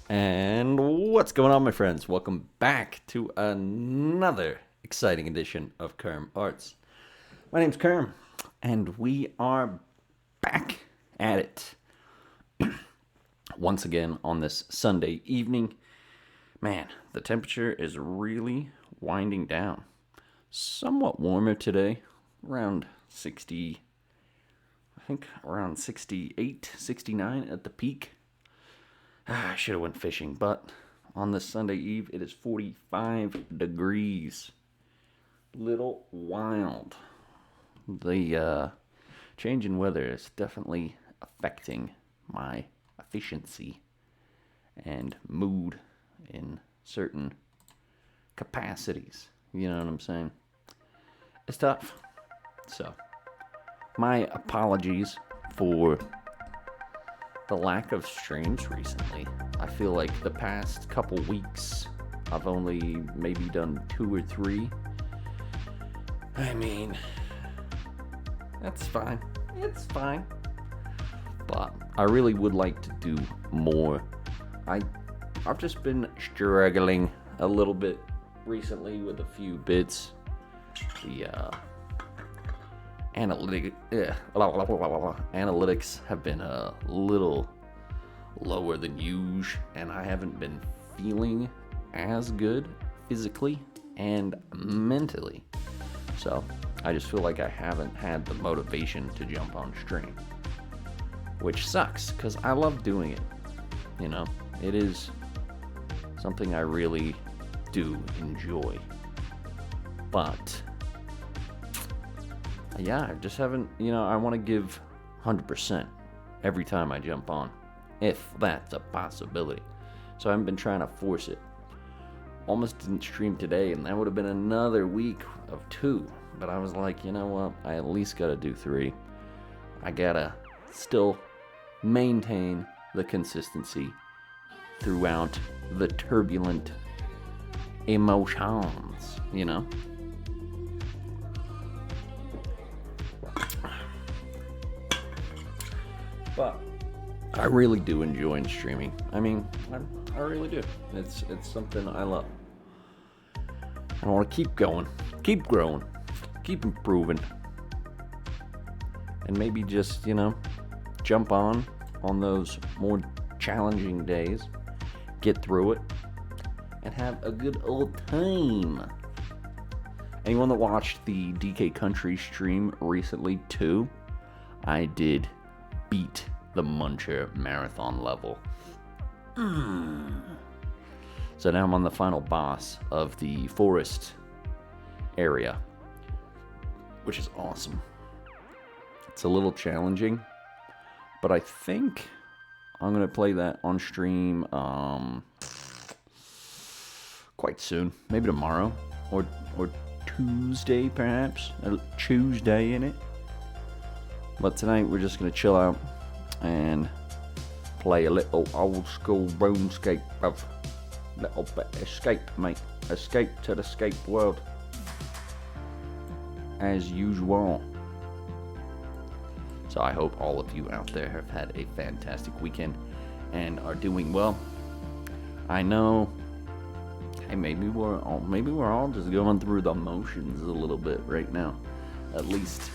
And what's going on, my friends? Welcome back to another exciting edition of Kerm Arts. My name's Kerm, and we are back at it once again on this Sunday evening. Man, the temperature is really winding down. Somewhat warmer today, around 60, I think around 68, 69 at the peak. I should have went fishing, but on this Sunday Eve, it is 45 degrees. Little wild. The change in weather is definitely affecting my efficiency and mood in certain capacities. You know what I'm saying? It's tough. So, my apologies for the lack of streams recently. I feel like the past couple weeks I've only maybe done 2 or 3. I mean, that's fine. It's fine. But I really would like to do more. I've just been struggling a little bit recently with a few bits. The analytics have been a little lower than usual, and I haven't been feeling as good physically and mentally. So I just feel like I haven't had the motivation to jump on stream, which sucks because I love doing it. You know, it is something I really do enjoy. But yeah, I just haven't, I want to give 100% every time I jump on, if that's a possibility. So I haven't been trying to force it. Almost didn't stream today, and that would have been another week of 2. But I was like, you know what? I at least got to do 3. I got to still maintain the consistency throughout the turbulent emotions, But I really do enjoy streaming. I mean, I really do. It's something I love. I want to keep going, keep growing, keep improving, and maybe just jump on those more challenging days, get through it, and have a good old time. Anyone that watched the DK Country stream recently too, I did beat the Muncher marathon level. So now I'm on the final boss of the forest area, which is awesome. It's a little challenging, but I think I'm going to play that on stream quite soon. Maybe tomorrow or Tuesday perhaps. A Tuesday in it. But tonight we're just going to chill out and play a little old school RuneScape, bruv. Little bit escape, mate. Escape to the scape world. As usual. So I hope all of you out there have had a fantastic weekend and are doing well. I know, hey, maybe we're all just going through the motions a little bit right now. At least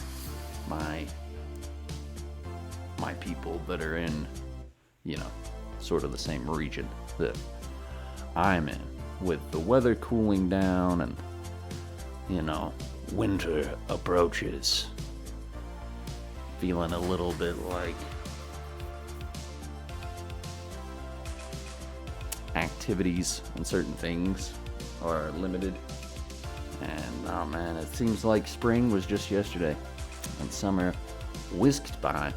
my people that are in, sort of the same region that I'm in, with the weather cooling down and, winter approaches. Feeling a little bit like activities and certain things are limited. And oh man, it seems like spring was just yesterday and summer whisked by.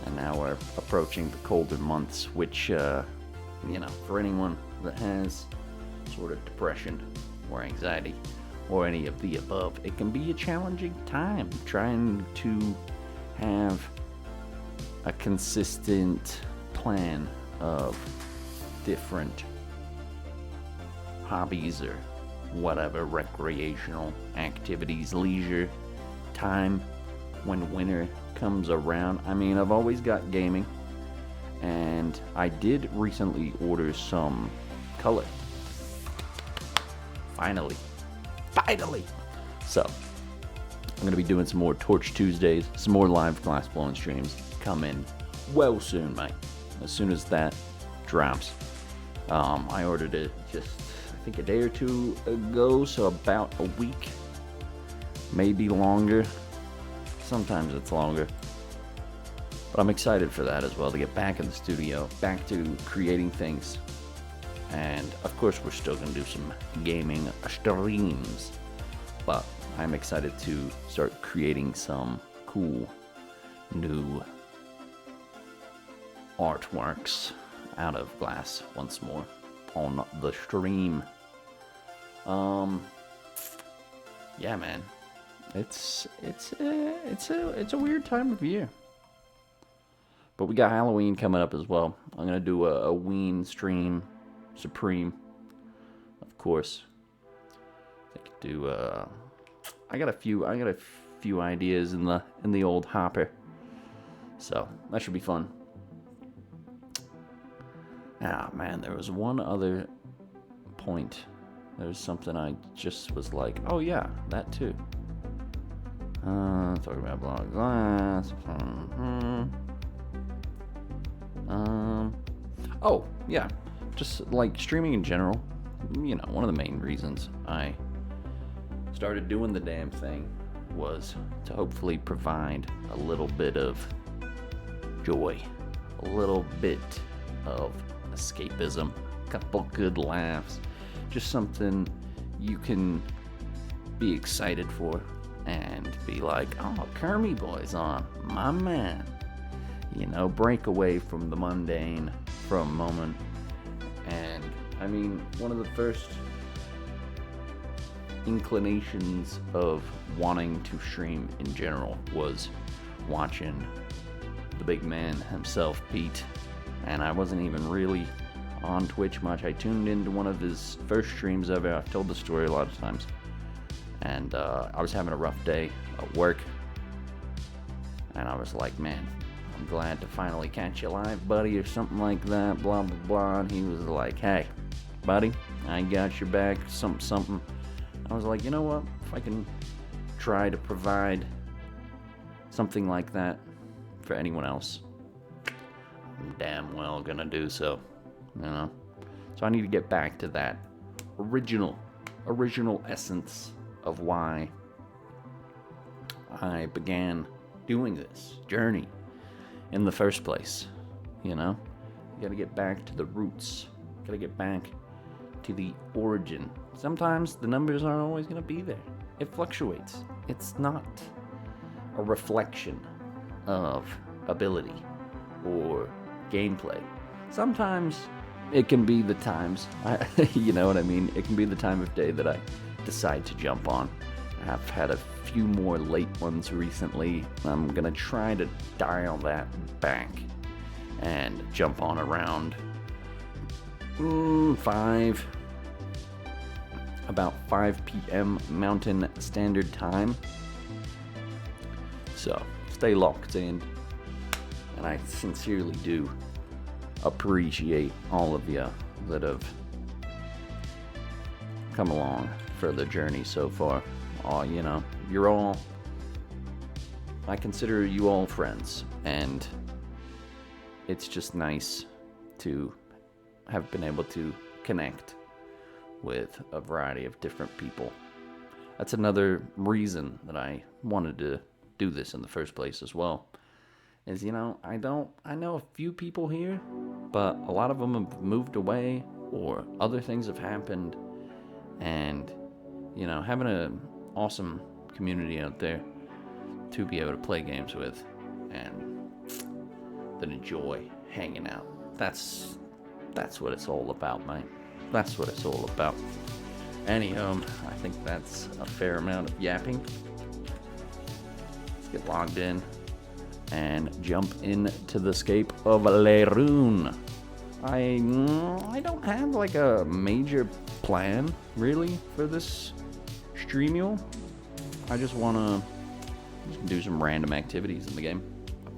And now we're approaching the colder months, which, for anyone that has sort of depression or anxiety or any of the above, it can be a challenging time trying to have a consistent plan of different hobbies or whatever, recreational activities, leisure time when winter comes around. I mean, I've always got gaming, And I did recently order some color. Finally. So, I'm going to be doing some more Torch Tuesdays, some more live glass blowing streams coming well soon, mate. As soon as that drops. I ordered it just, I think, a day or two ago, so about a week. Maybe longer. Sometimes it's longer. But I'm excited for that as well, to get back in the studio, back to creating things. And of course, we're still going to do some gaming streams. But I'm excited to start creating some cool new artworks out of glass once more on the stream. Yeah, man. It's a weird time of year. But we got Halloween coming up as well. I'm gonna do a Ween stream, Supreme, of course. I could do. I got a few ideas in the old hopper, so that should be fun. Ah, man, there was one other point. There's something I just was like, oh yeah, that too. Talking about blog glass. Oh, yeah. Just like streaming in general. You know, one of the main reasons I started doing the damn thing was to hopefully provide a little bit of joy, a little bit of escapism, a couple good laughs, just something you can be excited for and be like, oh, Kermie Boy's on, my man. You know, break away from the mundane for a moment. And I mean, one of the first inclinations of wanting to stream in general was watching the big man himself, Pete. And I wasn't even really on Twitch much. I tuned into one of his first streams ever. I've told the story a lot of times. And I was having a rough day at work. And I was like, man, I'm glad to finally catch you live, buddy, or something like that, blah, blah, blah. And he was like, hey, buddy, I got your back, something. I was like, you know what? If I can try to provide something like that for anyone else, I'm damn well gonna do so, you know? So I need to get back to that original essence of why I began doing this journey in the first place, you know? You gotta get back to the roots. You gotta get back to the origin. Sometimes the numbers aren't always gonna be there. It fluctuates. It's not a reflection of ability or gameplay. Sometimes it can be the times, you know what I mean? It can be the time of day that I decide to jump on. I've had a few more late ones recently. I'm gonna try to dial that back and jump on around 5 p.m. Mountain Standard Time. So stay locked in, and I sincerely do appreciate all of you that have come along for the journey so far. You know, you're all, I consider you all friends, and it's just nice to have been able to connect with a variety of different people. That's another reason that I wanted to do this in the first place as well. Is, you know, I know a few people here, but a lot of them have moved away or other things have happened, and, you know, having an awesome community out there to be able to play games with and then enjoy hanging out. That's what it's all about, mate. That's what it's all about. Anyhow, I think that's a fair amount of yapping. Let's get logged in and jump into the scape of Leroon. I don't have like a major plan really for this streamule. I just want to do some random activities in the game.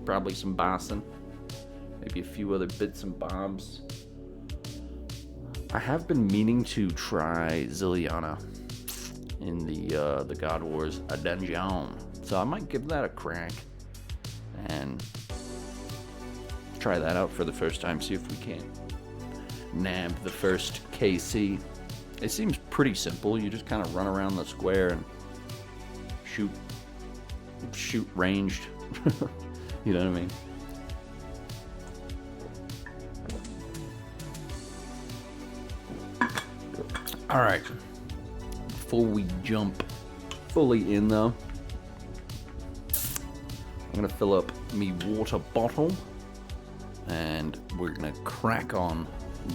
Probably some bossing. maybe a few other bits and bobs. I have been meaning to try Zilliana in the God Wars A Dungeon, so I might give that a crack and try that out for the first time, see if we can nab the first KC. It seems pretty simple. You just kind of run around the square and shoot ranged. You know what I mean? Alright, before we jump fully in though, I'm gonna fill up me water bottle and we're gonna crack on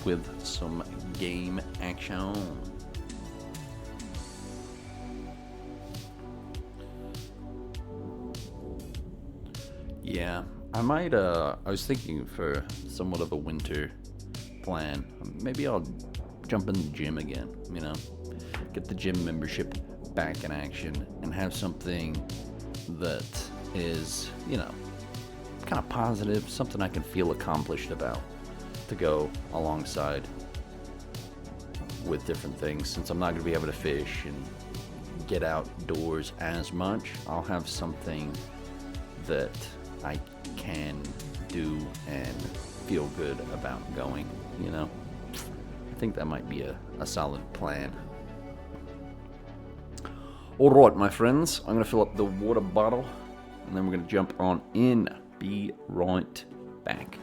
with some game action. Yeah, I was thinking for somewhat of a winter plan, maybe I'll jump in the gym again, you know, get the gym membership back in action and have something that is, you know, kind of positive, something I can feel accomplished about to go alongside with different things. Since I'm not going to be able to fish and get outdoors as much, I'll have something that I can do and feel good about going, you know. I think that might be a solid plan. Alright, my friends, I'm going to fill up the water bottle and then we're going to jump on in. Be right back.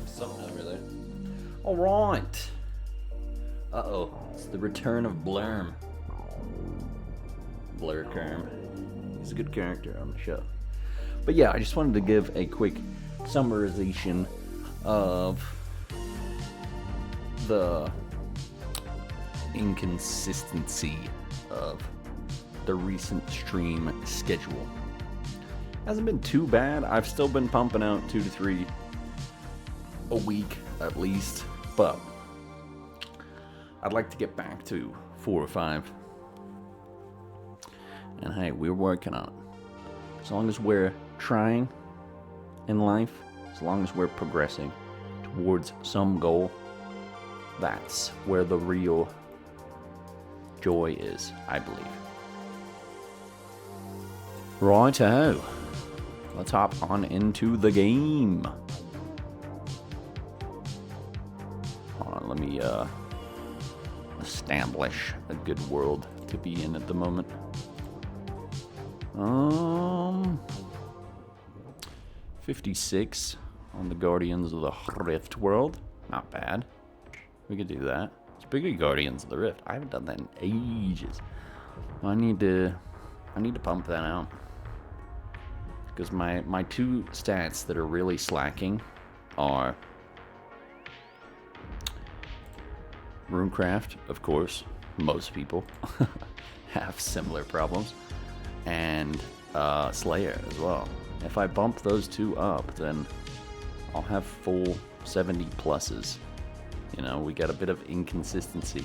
Something over there. All right. Uh-oh. It's the return of Blurm. Blurkerm. He's a good character on the show. But yeah, I just wanted to give a quick summarization of the inconsistency of the recent stream schedule. Hasn't been too bad. I've still been pumping out 2 to 3 a week at least, but I'd like to get back to 4 or 5. And hey, we're working on it. As long as we're trying in life, as long as we're progressing towards some goal, that's where the real joy is, I believe. Righto. Let's hop on into the game. let me establish a good world to be in at the moment. 56 on the Guardians of the Rift world. Not bad. We could do that. Speaking of Guardians of the Rift, I haven't done that in ages. I need to pump that out. Because my two stats that are really slacking are Runecraft, of course. Most people have similar problems. And Slayer as well. If I bump those two up, then I'll have full 70 pluses. You know, we got a bit of inconsistency.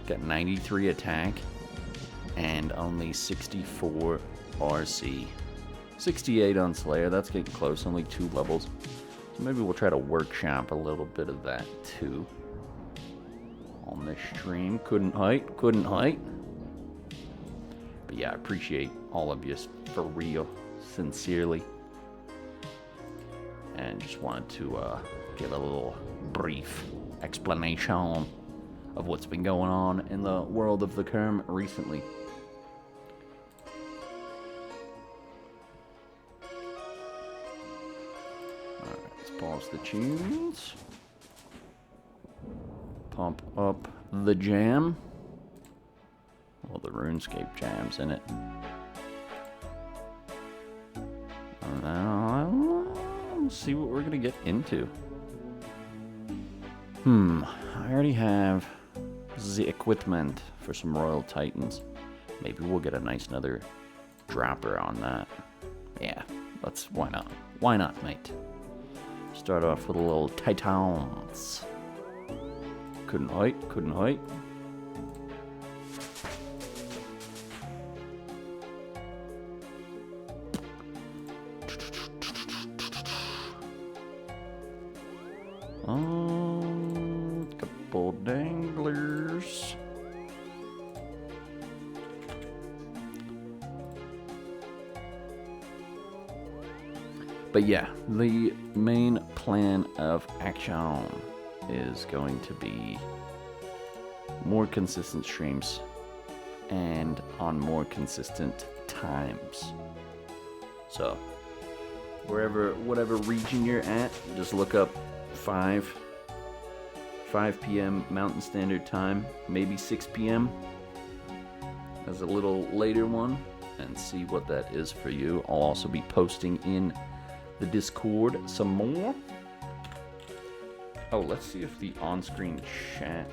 Got 93 attack and only 64 RC. 68 on Slayer, that's getting close, only 2 levels. So maybe we'll try to workshop a little bit of that too. On this stream, couldn't height. But yeah, I appreciate all of you for real, sincerely. And just wanted to give a little brief explanation of what's been going on in the world of the Kerm recently. Alright, let's pause the tunes. Pump up the jam. Well, the RuneScape jam's in it. And now, let's see what we're gonna get into. I already have the equipment for some Royal Titans. Maybe we'll get a nice another dropper on that. Yeah, why not? Why not, mate? Start off with a little Titans. Couldn't height. Couple danglers. But yeah, the main plan of action is going to be more consistent streams and on more consistent times. So whatever region you're at, just look up 5 p.m. Mountain Standard Time, maybe 6 p.m. as a little later one, and see what that is for you. I'll also be posting in the Discord some more. Oh, let's see if the on-screen chat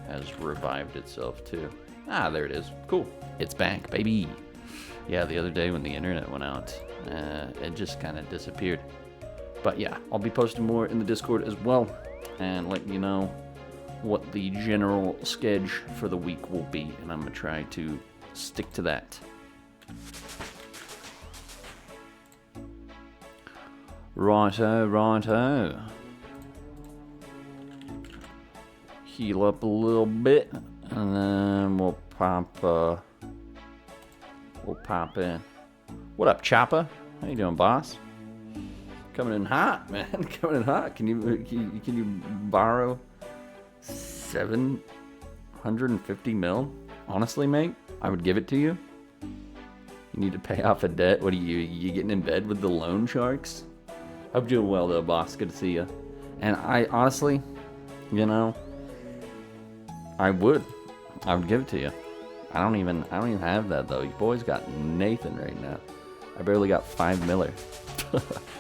has revived itself too. Ah, there it is. Cool. It's back, baby. Yeah, the other day when the internet went out, it just kind of disappeared. But yeah, I'll be posting more in the Discord as well, and let you know what the general schedule for the week will be, and I'm going to try to stick to that. Righto. Heal up a little bit, and then we'll pop in. What up, Chopper? How you doing, boss? Coming in hot, man. Coming in hot. Can you borrow 750 mil? Honestly, mate, I would give it to you. You need to pay off a debt. What are you getting in bed with the loan sharks? Hope you're doing well, though, boss. Good to see you. And I honestly, you know, I would give it to you. I don't even have that though. Your boy's got Nathan right now. I barely got 5 miller.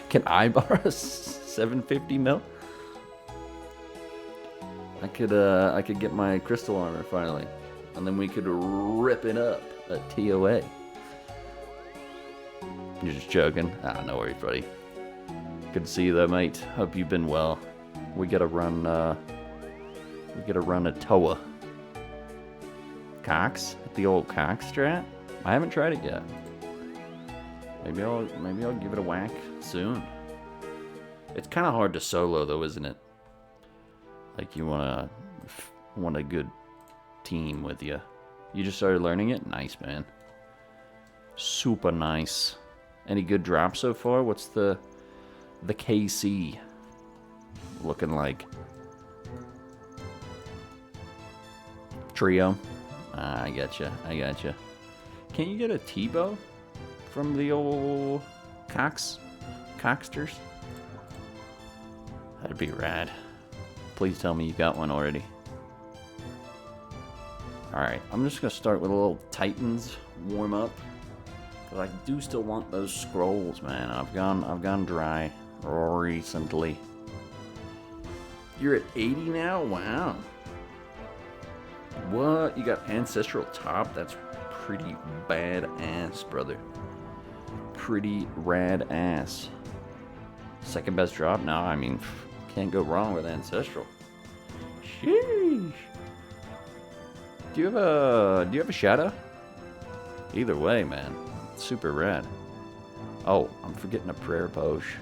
Can I borrow 750 mil? I could get my crystal armor finally, and then we could rip it up at TOA. You're just joking? Ah, no worries, buddy. Good to see you though, mate. Hope you've been well. We gotta run a TOA. Cox? The old Cox strat? I haven't tried it yet. Maybe I'll give it a whack soon. It's kind of hard to solo though, isn't it? Like you want a good team with you. You just started learning it? Nice, man. Super nice. Any good drops so far? What's the KC looking like? trio. I gotcha. I gotcha. Can you get a T-bow from the old cocksters? That'd be rad. Please tell me you got one already. Alright, I'm just gonna start with a little Titans warm up. Cause I do still want those scrolls, man. I've gone dry recently. You're at 80 now? Wow. What? You got ancestral top? That's pretty badass, brother. Pretty rad ass. Second best drop? No, I mean, can't go wrong with ancestral. Sheesh. Do you have a shadow? Either way, man. Super rad. Oh, I'm forgetting a prayer potion.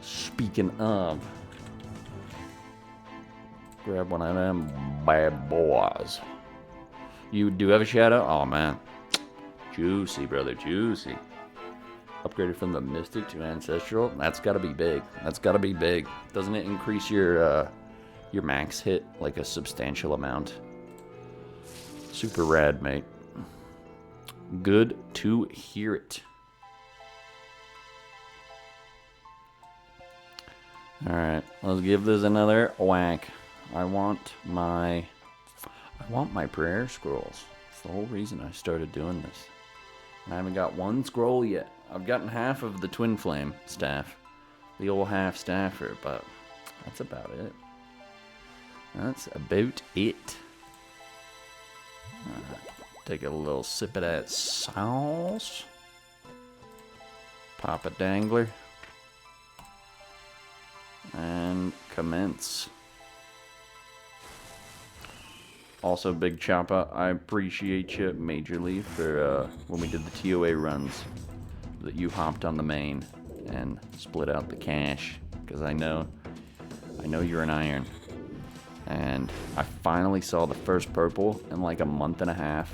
Speaking of, grab one of them bad boys. You do have a shadow? Oh man. Juicy, brother, juicy. Upgraded from the Mystic to Ancestral. That's gotta be big. That's gotta be big. Doesn't it increase your max hit like a substantial amount? Super rad, mate. Good to hear it. Alright, let's give this another whack. I want my prayer scrolls. That's the whole reason I started doing this. I haven't got one scroll yet. I've gotten half of the Twin Flame staff. The old half staffer, but that's about it. That's about it. Take a little sip of that sauce. Pop a dangler. And commence. Also, Big Choppa, I appreciate you majorly for when we did the TOA runs, that you hopped on the main and split out the cash, because I know you're an iron. And I finally saw the first purple in like a month and a half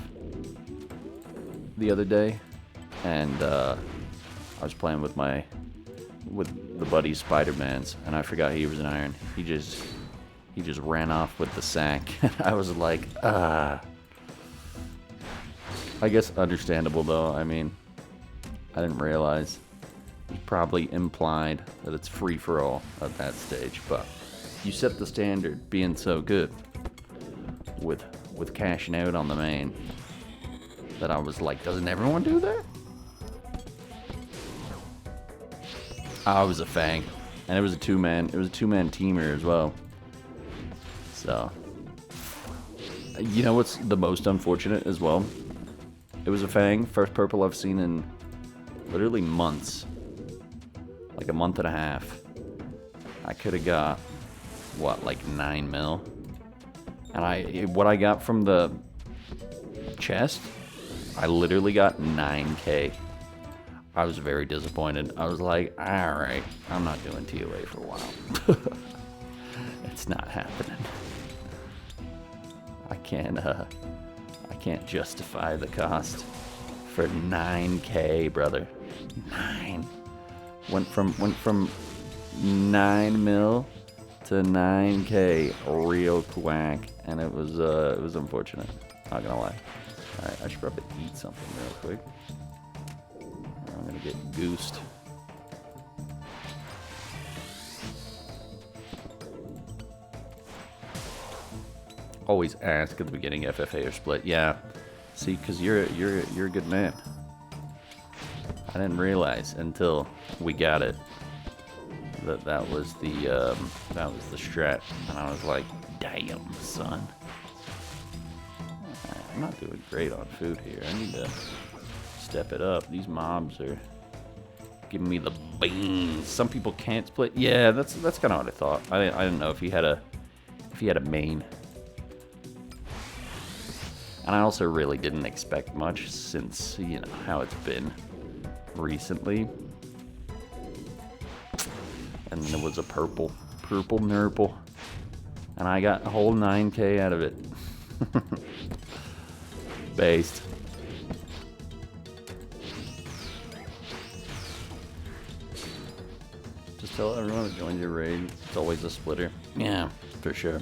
the other day, and I was playing with the buddy Spider-Man's, and I forgot he was an iron. He just ran off with the sack. I was like, I guess understandable though. I mean, I didn't realize. It's probably implied that it's free for all at that stage, but you set the standard being so good with cashing out on the main that I was like, doesn't everyone do that? I was a Fang, and it was a two-man teamer as well. So, you know what's the most unfortunate as well? It was a Fang, first purple I've seen in literally months. Like a month and a half. I could have got, what, like 9 mil? And what I got from the chest, I literally got 9k. I was very disappointed. I was like, alright, I'm not doing TOA for a while. It's not happening. I can't justify the cost for 9k, brother. 9. Went from 9 mil to 9k real quick, and it was unfortunate. Not gonna lie. Alright, I should probably eat something real quick. I'm gonna get goosed. Always ask at the beginning, FFA or split. Yeah, see, because you're a good man. I didn't realize until we got it that was the strat, and I was like, damn, son. I'm not doing great on food here. I need to step it up. These mobs are giving me the beans. Some people can't split. Yeah, that's kind of what I thought. I didn't know if he had a main. And I also really didn't expect much since, you know, how it's been recently. And there was a purple nurple. And I got a whole 9k out of it. Based. Just tell everyone to join your raid. It's always a splitter. Yeah, for sure.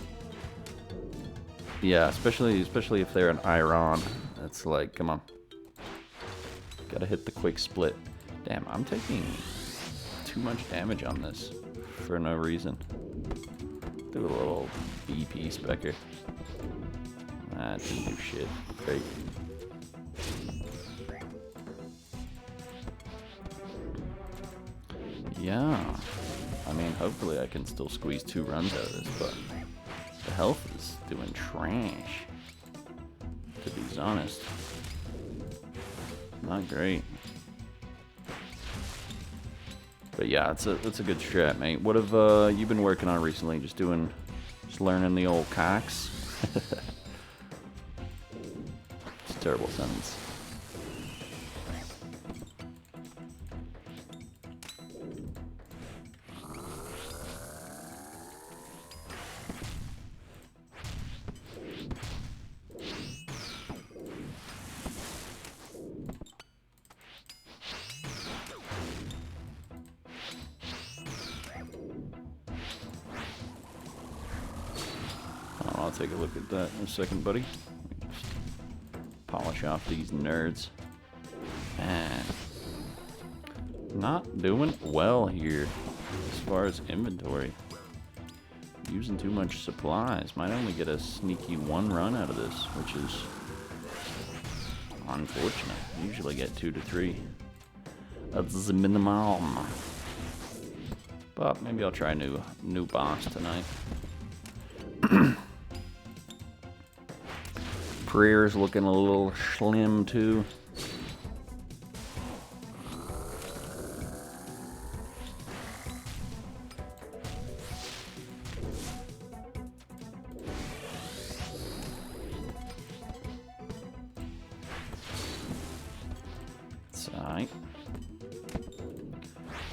Yeah, especially if they're an Iron. That's like, come on. Gotta hit the quick split. Damn, I'm taking too much damage on this for no reason. Do a little BP specker. That didn't do shit. Great. Yeah. I mean, hopefully I can still squeeze 2 runs out of this, but the health is doing trash. To be honest. Not great. But yeah, it's a good strat, mate. What have you been working on recently? Just learning the old cocks? It's a terrible sentence. I'll take a look at that in a second, buddy. Let me just polish off these nerds. Man, not doing well here as far as inventory. Using too much supplies. Might only get a sneaky 1 run out of this, which is unfortunate. Usually get 2 to 3. That's the minimum. But maybe I'll try a new boss tonight. Prayer's looking a little slim too. It's alright.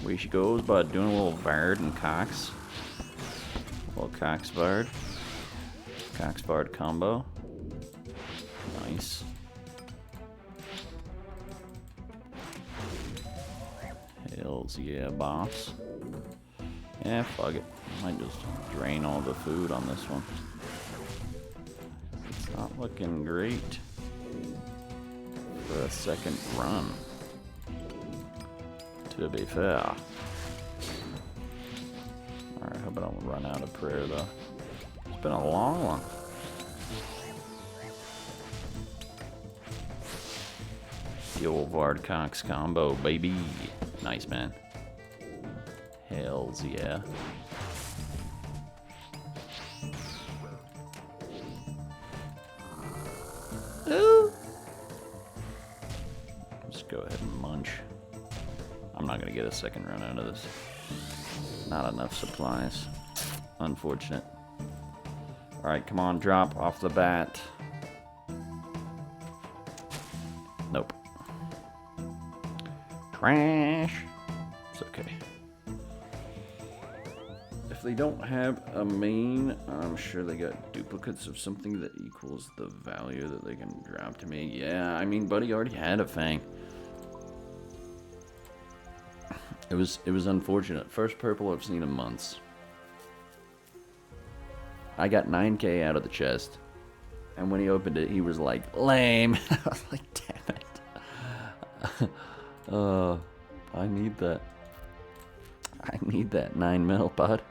Way she goes by doing a little Vard and Cox. A little Cox Vard. Cox Vard combo. Nice. Hells yeah, boss. Yeah, fuck it. Might just drain all the food on this one. It's not looking great for a second run, to be fair. Alright, hope I don't run out of prayer though. It's been a long one. The old Vard Cox combo, baby. Nice, man. Hells yeah. Ooh. Just go ahead and munch. I'm not gonna get a second run out of this. Not enough supplies. Unfortunate. Alright, come on, drop off the bat. Nope. Trash. It's okay. If they don't have a main, I'm sure they got duplicates of something that equals the value that they can drop to me. Yeah, I mean, buddy already had a Fang. It was unfortunate. First purple I've seen in months. I got 9k out of the chest. And when he opened it, he was like, lame. I was like, damn it. I need that. I need that 9 mil, bud.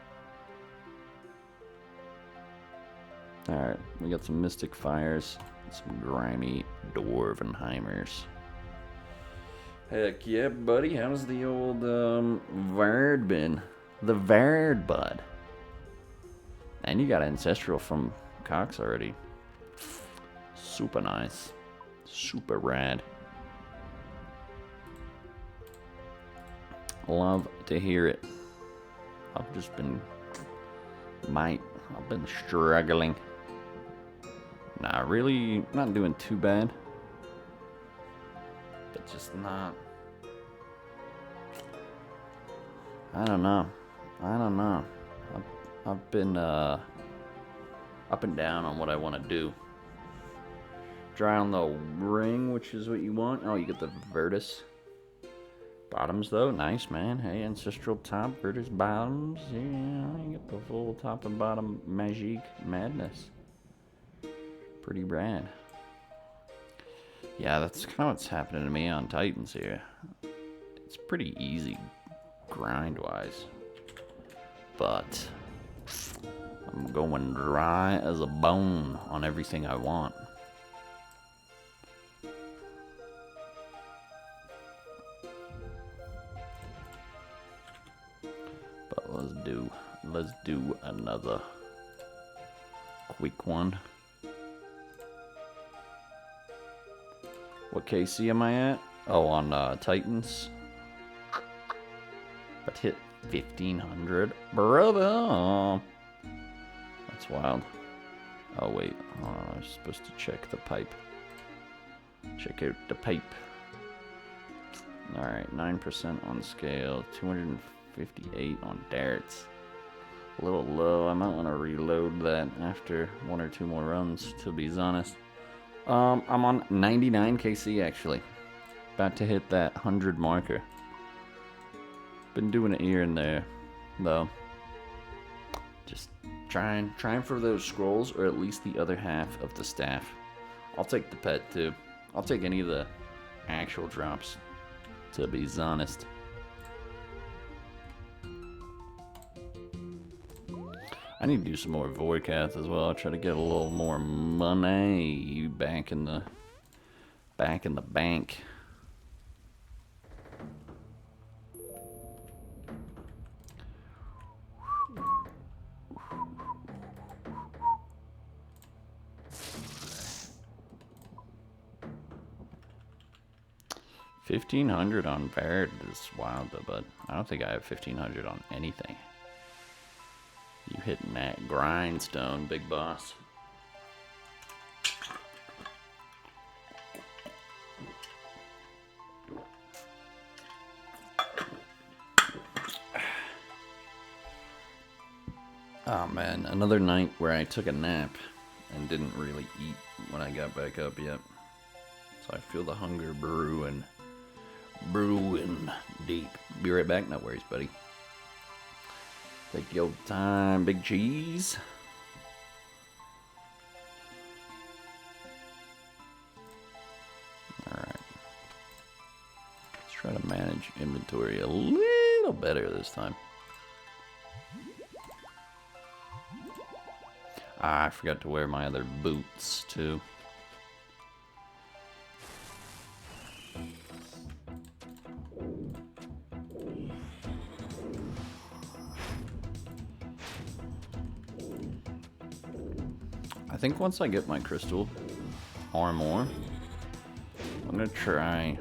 Alright, we got some Mystic Fires. Some grimy Dwarvenheimers. Heck yeah, buddy. How's the old Vard been? The Vard, bud. And you got Ancestral from Cox already. Super nice. Super rad. Love to hear it. I've just been... I've been struggling. Nah, really not doing too bad. But just not... I don't know. I've been up and down on what I want to do. Dry on the ring, which is what you want. Oh, you get the Virtus. Bottoms, though. Nice, man. Hey, Ancestral top, Virtus bottoms. Yeah, you get the full top and bottom Magic Madness. Pretty rad. Yeah, that's kind of what's happening to me on Titans here. It's pretty easy grind-wise, but I'm going dry as a bone on everything I want. But let's do another quick one. What KC am I at? Oh, on Titans. But hit 1500, brother. That's wild. Oh wait, hold on. I was supposed to check the pipe. Check out the pipe. All right, 9% on scale, 258 on darts. A little low. I might want to reload that after one or two more runs, to be honest. I'm on 99 KC actually. About to hit that 100 marker. Been doing it here and there, though. Just trying for those scrolls, or at least the other half of the staff. I'll take the pet too. I'll take any of the actual drops, to be honest. I need to do some more Voidcath as well. I'll try to get a little more money back in the bank. $1,500 on Barrett is wild, though, but I don't think I have $1,500 on anything. You hitting that grindstone, big boss. Oh man, another night where I took a nap and didn't really eat when I got back up yet. So I feel the hunger brewing deep. Be right back, no worries, buddy. Take your time, big cheese. Alright. Let's try to manage inventory a little better this time. Ah, I forgot to wear my other boots, too. I think once I get my crystal armor, I'm gonna try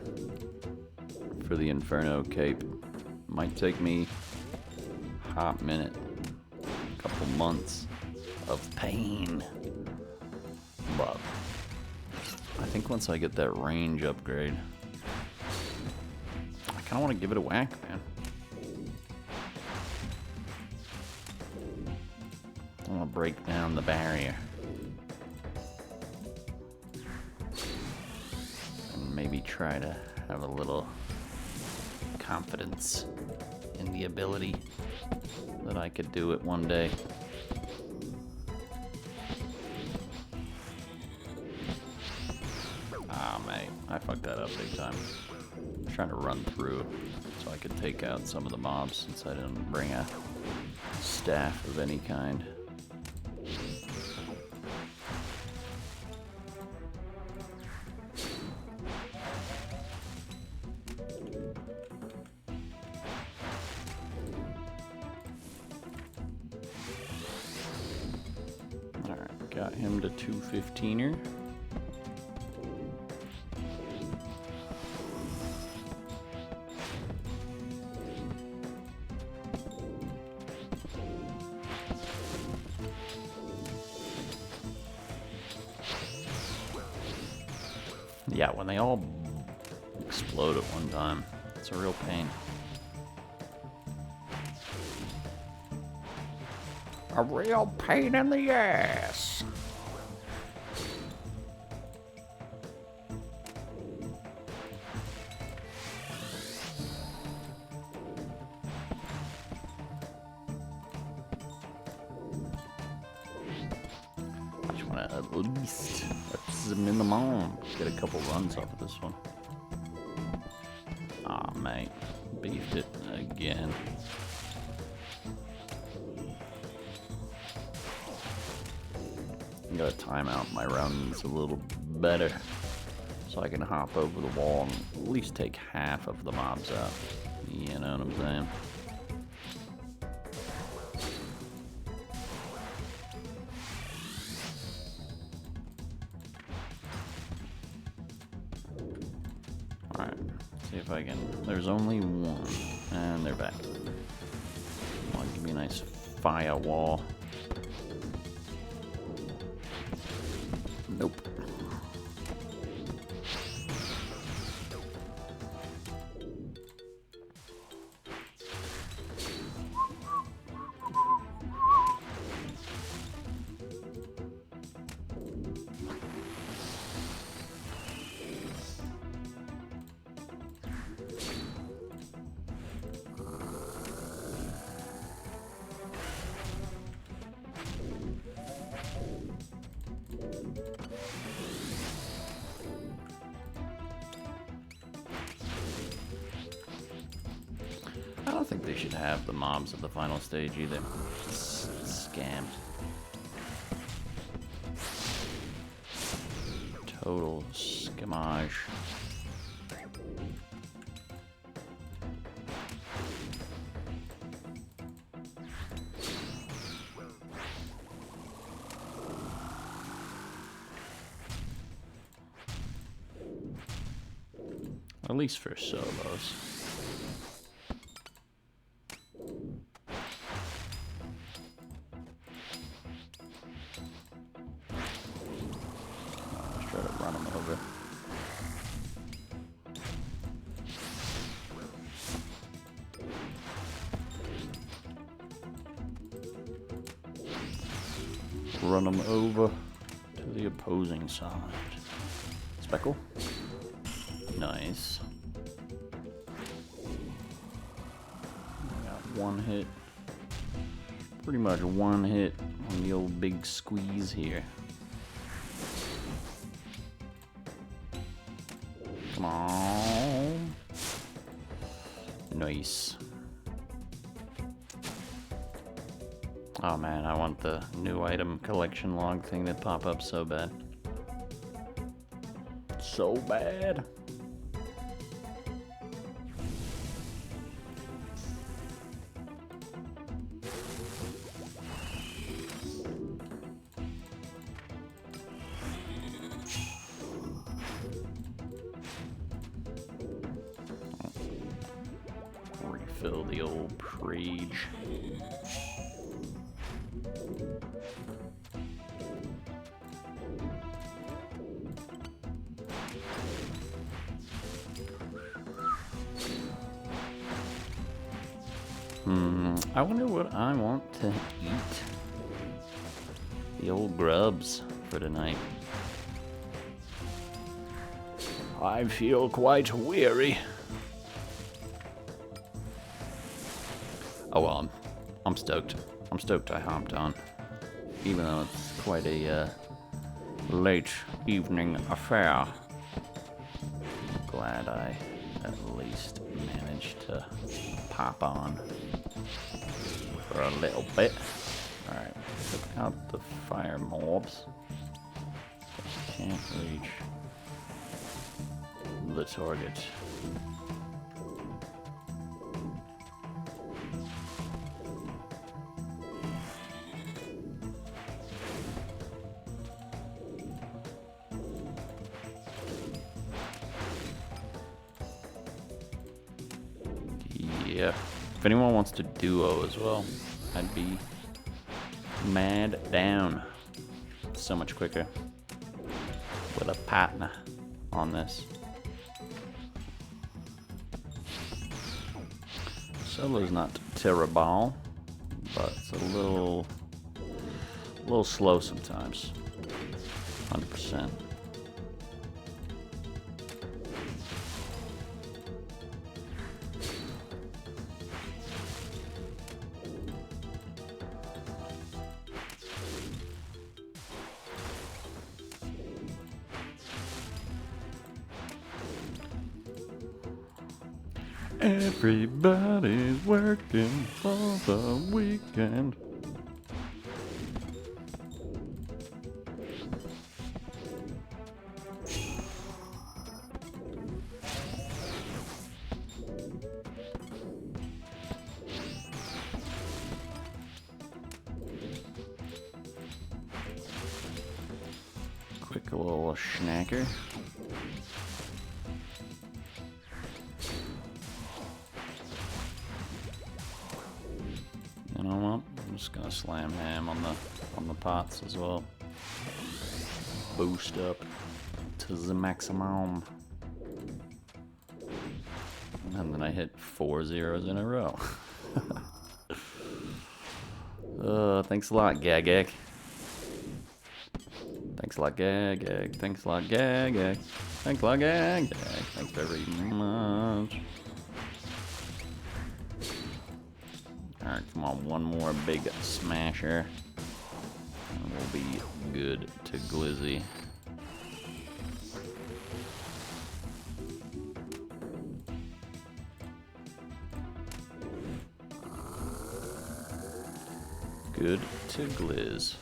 for the Inferno cape. Might take me a hot minute, a couple months of pain, but I think once I get that range upgrade, I kind of want to give it a whack, man. I want to break down the barrier. Maybe try to have a little confidence in the ability that I could do it one day. Ah, mate, I fucked that up big time. I was trying to run through so I could take out some of the mobs since I didn't bring a staff of any kind. Got him to 215er. Yeah, when they all explode at one time, it's a real pain. A real pain in the ass. I just want to at least. That's the minimum. Get a couple runs off of this one. Aw, mate. Beefed it again. I gotta time out my rounds a little better so I can hop over the wall and at least take half of the mobs out. You know what I'm saying? Alright, see if I can. There's only one, and they're back. Come on, give me a nice firewall. Nope. I don't think they should have the mobs at the final stage either. Scams. Total scamage. At least for solos. Try to run them over. Run them over to the opposing side. Speckle. Nice. Got one hit. Pretty much one hit on the old big squeeze here. Come on. Nice. Oh man, I want the new item collection log thing to pop up so bad. So bad. Refill the old Prage. I wonder what I want to eat. The old grubs for tonight. I feel quite weary. Oh well, I'm stoked. I'm stoked I hopped on. Even though it's quite a late evening affair. I'm glad I at least managed to pop on for a little bit. Alright, took out the fire mobs. Can't reach the target. Yeah, if anyone wants to duo as well, I'd be mad down. So much quicker with a partner on this. Solo's not terrible, but it's a little slow sometimes. 100%. Everybody's working for the weekend. Quick little snacker. You know what? I'm just gonna slam ham on the pots as well. Boost up to the maximum. And then I hit 4 zeros in a row. Thanks a lot, Gagag. Thanks a lot, Gagag. Thanks a lot, Gagag. Thanks a lot, Gagag. Thanks very much. Alright, come on, one more big smasher. And we'll be good to glizzy. Good to gliz.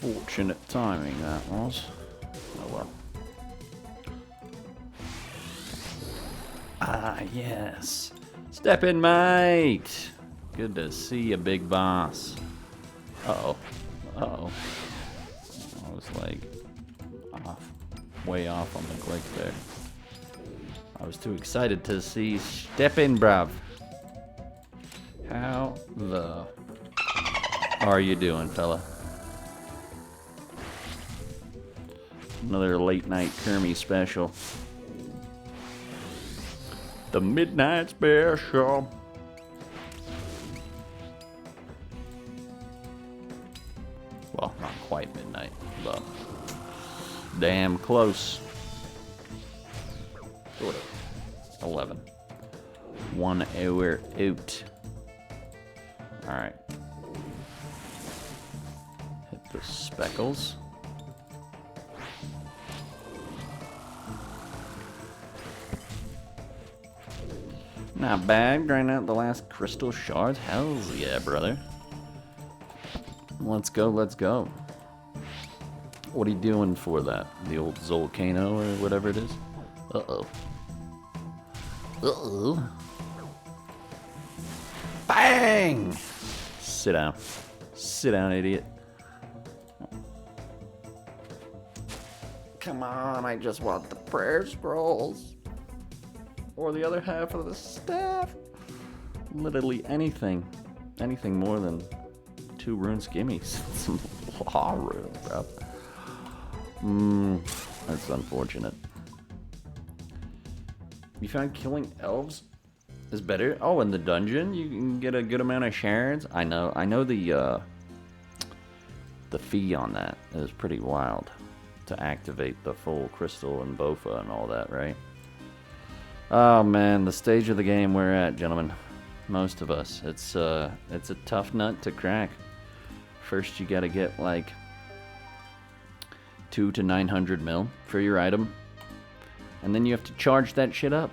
Unfortunate timing that was. Oh well. Ah, yes. Step in, mate. Good to see you, big boss. Uh-oh. Uh-oh. I was like way off on the click there. I was too excited to see step in, bruv. How the are you doing, fella? Another late night Kermie special. The midnight special. Well, not quite midnight, but damn close. Sort of. 11. 1 hour out. Alright. Hit the speckles. Not bad, grind out the last crystal shards. Hells yeah, brother. Let's go, let's go. What are you doing for that? The old Zolcano or whatever it is? Uh-oh. Uh-oh. Bang! Sit down. Sit down, idiot. Come on, I just want the prayer scrolls. Or the other half of the staff. Literally anything. Anything more than 2 runes gimmies. Some law runes, bro. That's unfortunate. You found killing elves is better? Oh, in the dungeon you can get a good amount of shards? I know the fee on that is pretty wild to activate the full crystal and bofa and all that, right? Oh man, the stage of the game we're at, gentlemen. Most of us. It's a tough nut to crack. First you gotta get like 200 to 900 mil for your item. And then you have to charge that shit up.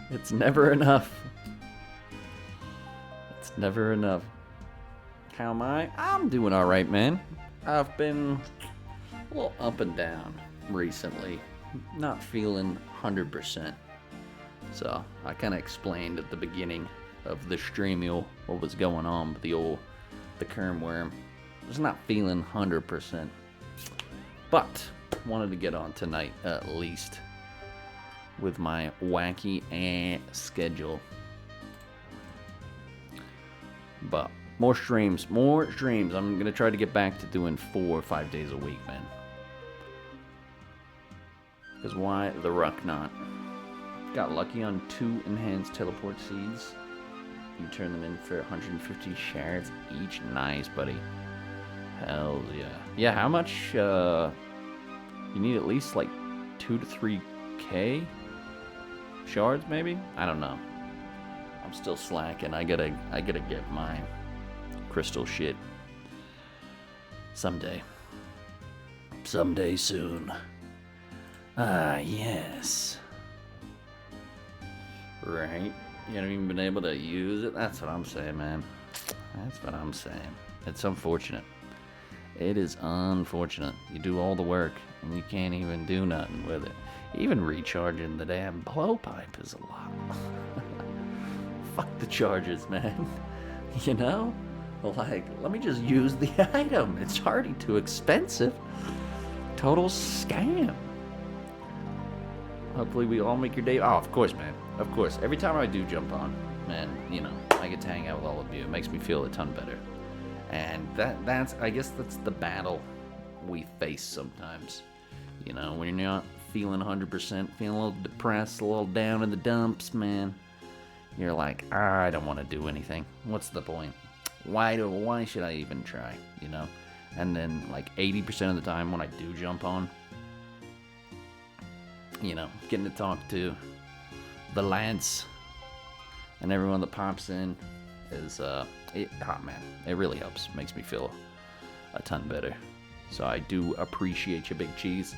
It's never enough. It's never enough. How am I? I'm doing alright, man. I've been a little up and down recently. Not feeling 100%. So I kind of explained at the beginning of the stream what was going on with the Kerm worm. Just not feeling 100%. But wanted to get on tonight at least with my wacky schedule. But more streams. I'm gonna try to get back to doing 4 or 5 days a week, man. Because why the ruck not? Got lucky on 2 enhanced teleport seeds. You turn them in for 150 shards each. Nice, buddy. Hell yeah. Yeah, how much, you need at least like 2 to 3k shards, maybe? I don't know. I'm still slacking. I gotta get my crystal shit someday. Someday soon. Ah, yes. Right? You haven't even been able to use it? That's what I'm saying, man. That's what I'm saying. It's unfortunate. It is unfortunate. You do all the work, and you can't even do nothing with it. Even recharging the damn blowpipe is a lot. Fuck the charges, man. You know? Like, let me just use the item. It's already too expensive. Total scam. Hopefully we all make your day. Oh, of course, man. Of course. Every time I do jump on, man, you know, I get to hang out with all of you. It makes me feel a ton better. And that's I guess that's the battle we face sometimes. You know, when you're not feeling 100%, feeling a little depressed, a little down in the dumps, man. You're like, I don't want to do anything. What's the point? Why should I even try, you know? And then like 80% of the time when I do jump on, you know, getting to talk to the lads and everyone that pops in is oh man, it really helps. Makes me feel a ton better. So I do appreciate you, Big Cheese.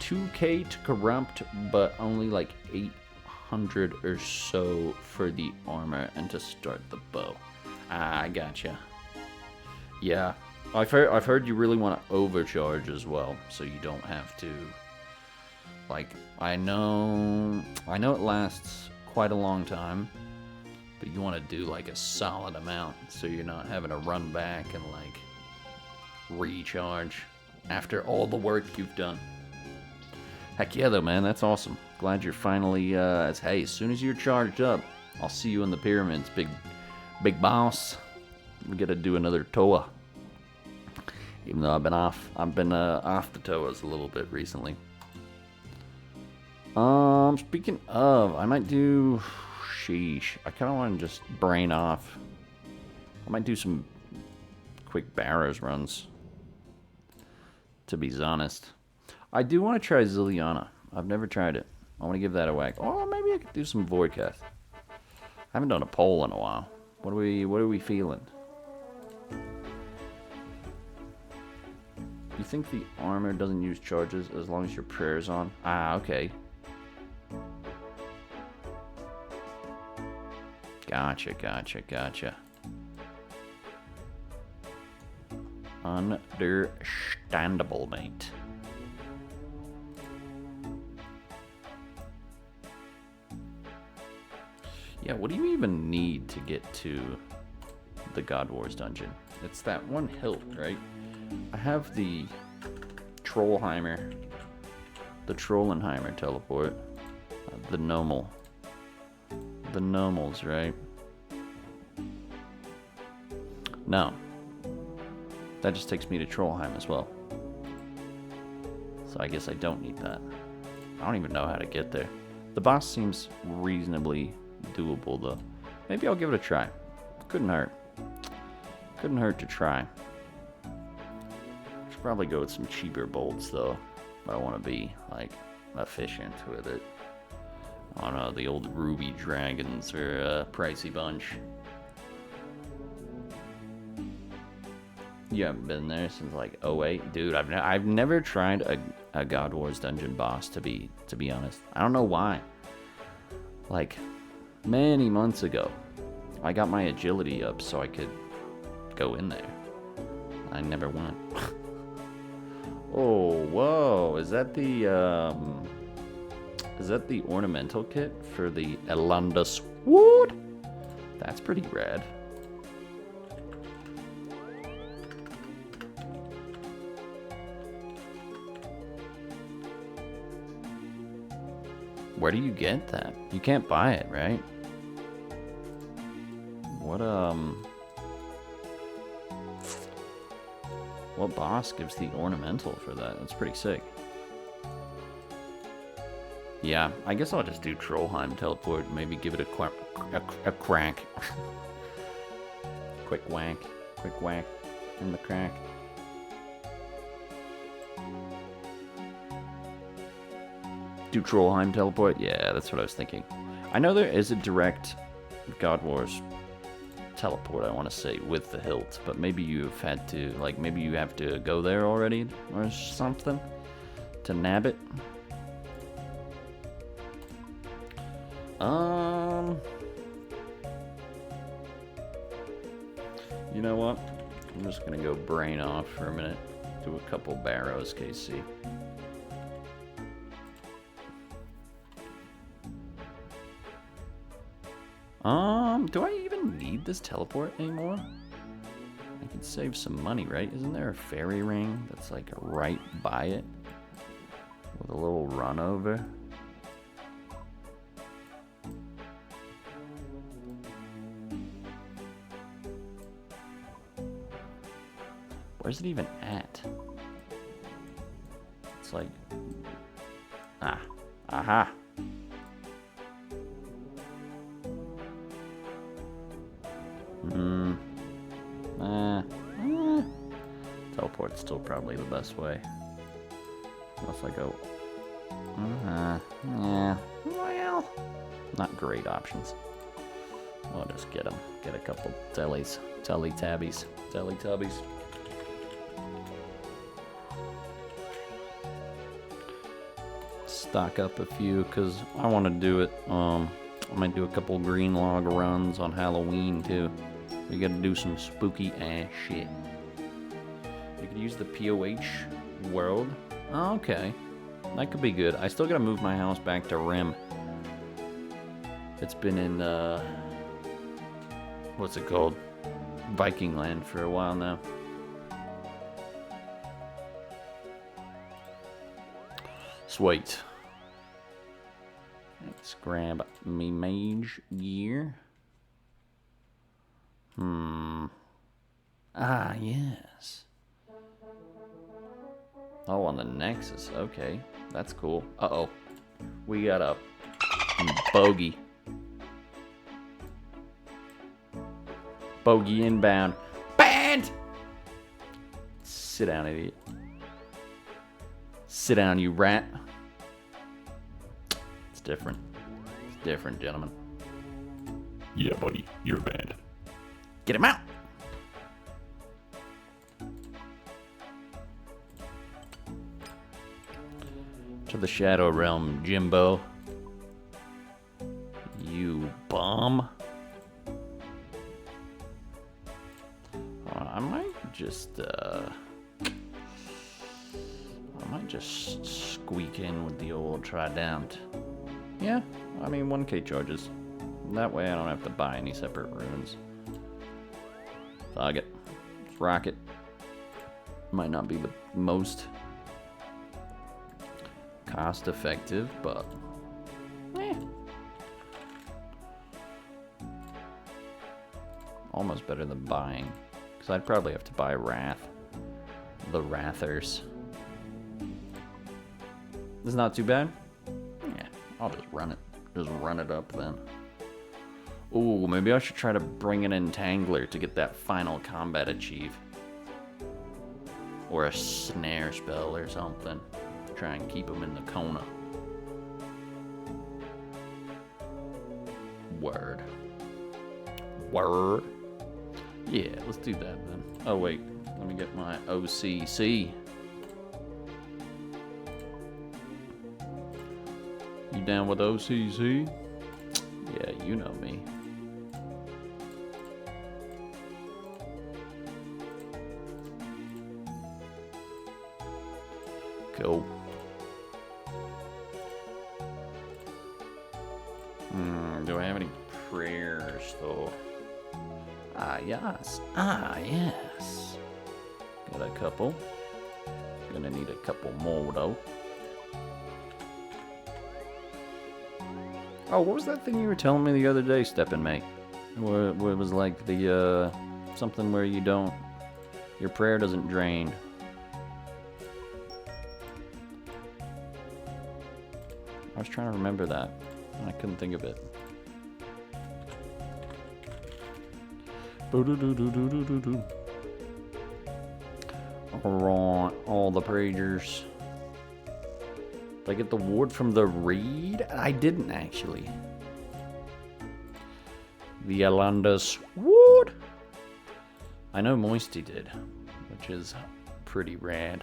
2k to corrupt, but only like 800 or so for the armor and to start the bow. I gotcha. Yeah, I've heard you really want to overcharge as well, so you don't have to. Like, I know it lasts quite a long time, but you want to do like a solid amount, so you're not having to run back and like recharge after all the work you've done. Heck yeah, though, man, that's awesome. Glad you're finally. Hey, as soon as you're charged up, I'll see you in the pyramids, big boss. We gotta do another toa. Even though I've been off the toas a little bit recently. Speaking of, I might do. Sheesh, I kind of want to just brain off. I might do some quick Barrows runs. To be honest, I do want to try Zilliana. I've never tried it. I want to give that a whack. Or maybe I could do some Voidcast. I haven't done a poll in a while. What are we feeling? You think the armor doesn't use charges as long as your prayer's on? Ah, okay. Gotcha. Understandable, mate. Yeah, what do you even need to get to the God Wars dungeon? It's that one hilt, right? I have the Trollheimer, the Trollenheimer teleport, the Nomel. The Nomels, right? No. That just takes me to Trollheim as well. So I guess I don't need that. I don't even know how to get there. The boss seems reasonably doable, though. Maybe I'll give it a try. Couldn't hurt. Couldn't hurt to try. Should probably go with some cheaper bolts, though. But I want to be, like, efficient with it. I don't know, the old Ruby Dragons are a pricey bunch. You haven't been there since like 08? Dude, I've never tried a God Wars dungeon boss, to be honest. I don't know why. Like, many months ago, I got my agility up so I could go in there. I never went. Oh, whoa, is that the ornamental kit for the Elanda Sword? That's pretty rad. Where do you get that? You can't buy it, right? What boss gives the ornamental for that? That's pretty sick. Yeah, I guess I'll just do Trollheim teleport. Maybe give it a a crack. Quick whack in the crack. Do Trollheim teleport? Yeah, that's what I was thinking. I know there is a direct God Wars teleport, I want to say, with the hilt, but maybe you've had to, like, maybe you have to go there already or something to nab it. You know what? I'm just gonna go brain off for a minute. Do a couple barrows, KC. Do I even need this teleport anymore? I can save some money, right? Isn't there a fairy ring that's like right by it? With a little run over? Where's it even at? It's like... Aha! Teleport's still probably the best way. Unless I go... yeah. Well... Not great options. I'll just get them. Get a couple tellies. Teletubbies. Stock up a few, because I want to do it. I might do a couple green log runs on Halloween, too. We gotta do some spooky ass shit. You could use the POH world. Oh, okay. That could be good. I still gotta move my house back to Rim. It's been in, what's it called? Viking land for a while now. Sweet. Let's grab me mage gear. Ah, yes. Oh, on the Nexus. Okay, that's cool. Uh-oh. We got a bogey. Bogey inbound. Banned! Sit down, idiot. Sit down, you rat. It's different. It's different, gentlemen. Yeah, buddy, you're banned. Get him out! To the Shadow Realm, Jimbo. You bum. I might just squeak in with the old Trident. Yeah, I mean 1k charges. That way I don't have to buy any separate runes. Thug it. Let's rock it. Might not be the most cost effective, but almost better than buying. Because I'd probably have to buy Wrath. The Wrathers. This is not too bad. Yeah, I'll just run it. Just run it up then. Ooh, maybe I should try to bring an Entangler to get that final combat achieve. Or a snare spell or something. Try and keep him in the Kona. Word. Word. Yeah, let's do that then. Oh wait, let me get my OCC. You down with OCC? Yeah, you know me. Cool. Do I have any prayers though? Ah, yes. Ah, yes. Got a couple. Gonna need a couple more though. Oh, what was that thing you were telling me the other day, Steppin' Mate? Where it was like the, something where you don't, your prayer doesn't drain. I was trying to remember that, and I couldn't think of it. Boo-doo-doo-doo-doo-doo-doo. Alright, all the pragers. Did I get the ward from the raid? I didn't actually. The Alanda's ward. I know Moisty did, which is pretty rad.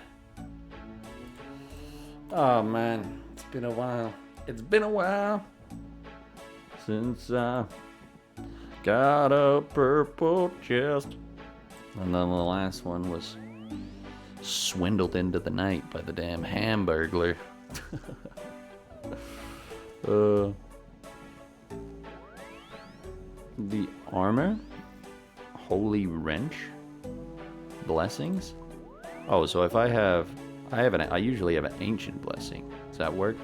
Oh man, it's been a while. It's been a while since I got a purple chest. And then the last one was swindled into the night by the damn hamburglar. The armor, holy wrench, blessings. Oh, so if I usually have an ancient blessing. Does that work?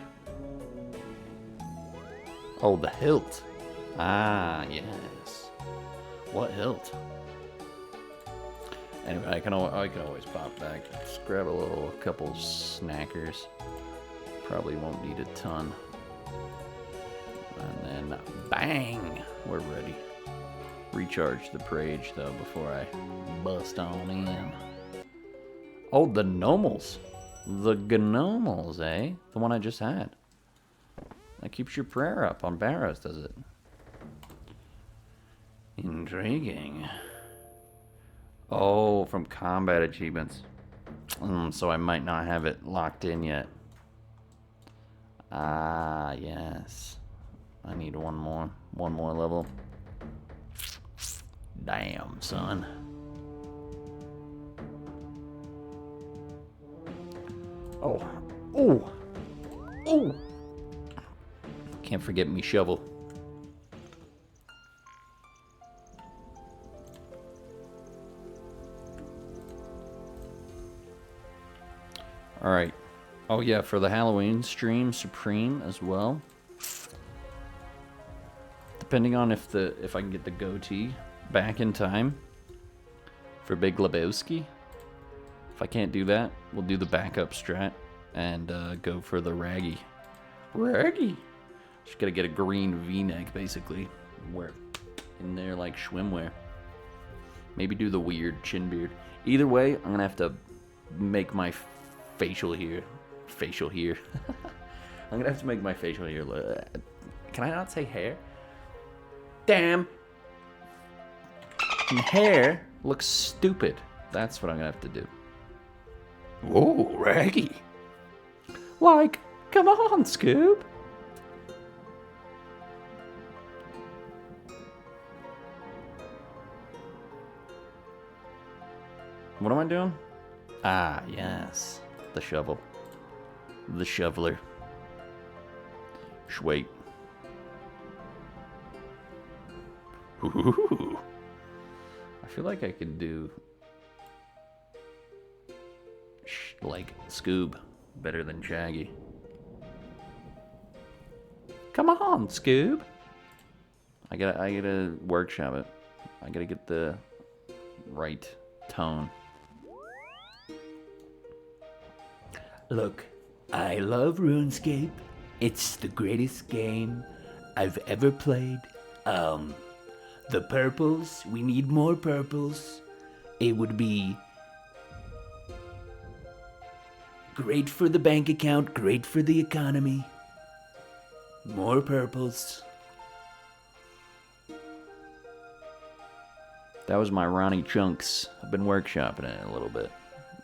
Oh, the hilt. Ah, yes. What hilt? Anyway, I can always pop back. Just grab a couple snackers. Probably won't need a ton. And then bang, we're ready. Recharge the prage though before I bust on in. Oh, the gnomals. The gnomals, eh? The one I just had. That keeps your prayer up on Barrows, does it? Intriguing. Oh, from combat achievements. So I might not have it locked in yet. Ah, yes. I need one more level. Damn, son. Oh. Oh. Oh. Can't forget me shovel. Alright. Oh yeah, for the Halloween stream, Supreme as well. Depending on if I can get the goatee back in time for Big Lebowski. If I can't do that, we'll do the backup strat and go for the Raggy. Raggy! Just gotta get a green V-neck, basically. Wear it in there like swimwear. Maybe do the weird chin beard. Either way, I'm gonna have to make my facial hair. I'm gonna have to make my facial hair look... Can I not say hair? Damn! Hair looks stupid. That's what I'm gonna have to do. Whoa, Raggy! Like, come on, Scoob! What am I doing? Ah, yes. The shovel. The shoveler. Schwait. Ooh. I feel like I could do... like Scoob better than Shaggy. Come on, Scoob! I gotta workshop it. I gotta get the right tone. Look, I love RuneScape. It's the greatest game I've ever played. The purples, we need more purples. It would be great for the bank account, great for the economy. More purples. That was my Ronnie Chunks. I've been workshopping it a little bit.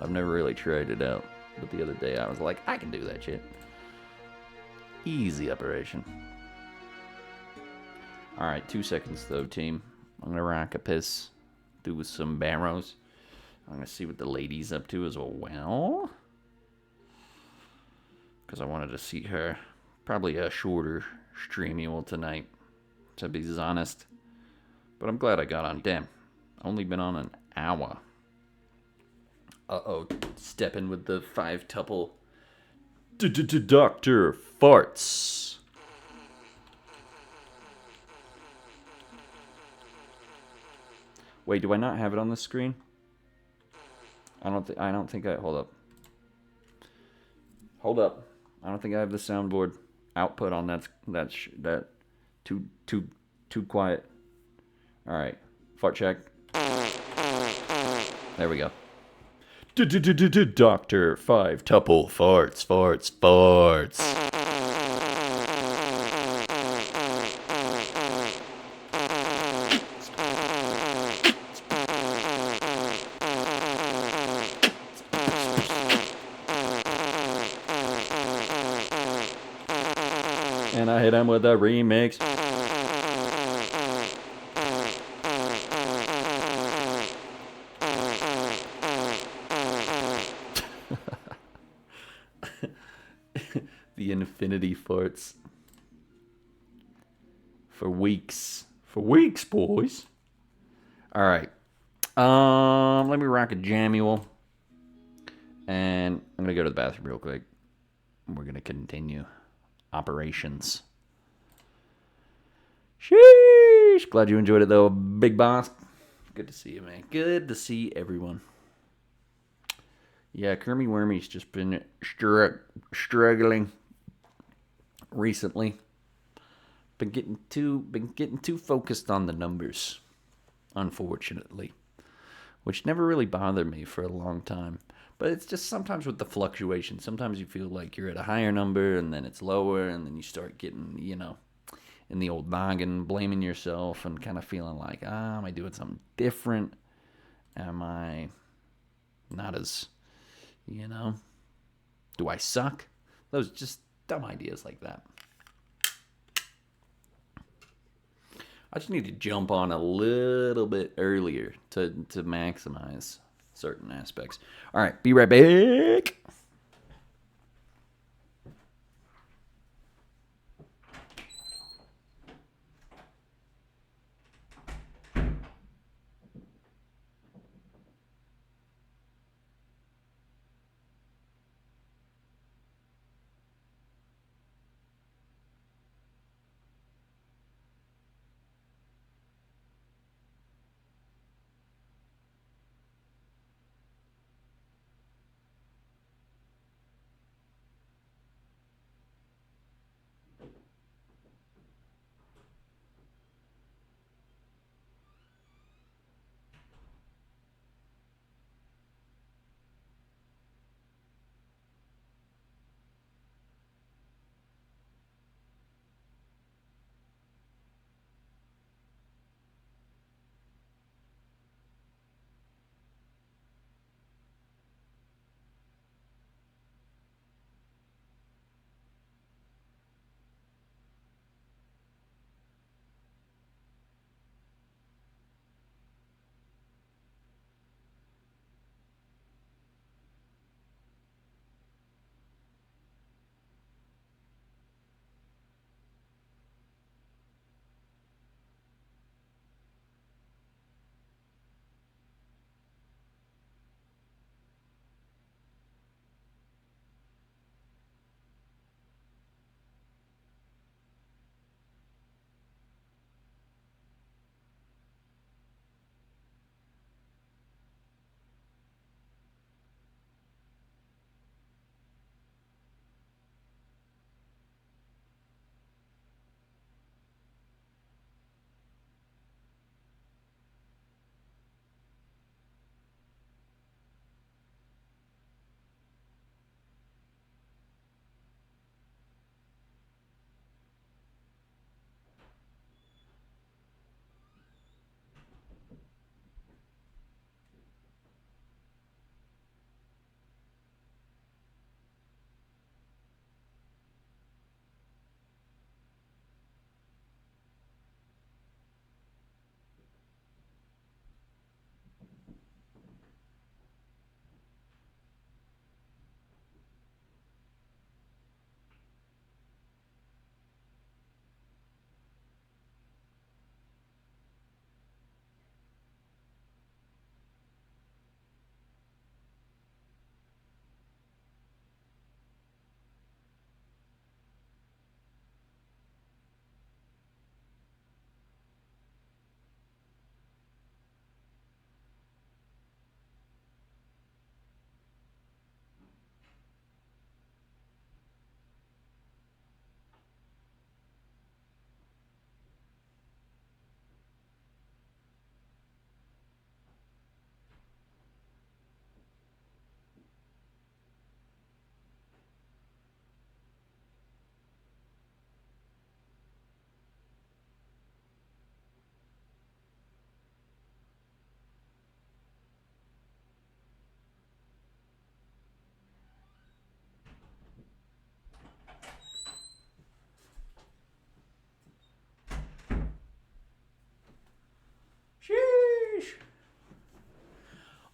I've never really tried it out. But the other day I was like, I can do that shit. Easy operation. Alright, 2 seconds though, team. I'm gonna rock a piss. Do some barrows. I'm gonna see what the lady's up to as well. Because I wanted to see her. Probably a shorter streamule tonight, to be honest. But I'm glad I got on. Damn. Only been on an hour. Uh-oh. Stepping with the 5-tuple. Dr. Farts. Wait, do I not have it on the screen? I don't think I... Hold up. Hold up. I don't think I have the soundboard output on that too quiet. All right. Fart check. There we go. Doctor Five Tuple farts. And I hit him with a remix. The infinity farts. For weeks. For weeks, boys. Alright. Let me rock a Jamuel. And I'm going to go to the bathroom real quick. We're going to continue operations. Sheesh. Glad you enjoyed it, though, big boss. Good to see you, man. Good to see everyone. Yeah, Kermy Wormy's just been struggling recently. Been getting too focused on the numbers, unfortunately, which never really bothered me for a long time. But it's just sometimes with the fluctuation. Sometimes you feel like you're at a higher number, and then it's lower, and then you start getting, in the old noggin, blaming yourself and kind of feeling like, am I doing something different? Am I not as, do I suck? Those just dumb ideas like that. I just need to jump on a little bit earlier to maximize certain aspects. All right, be right back.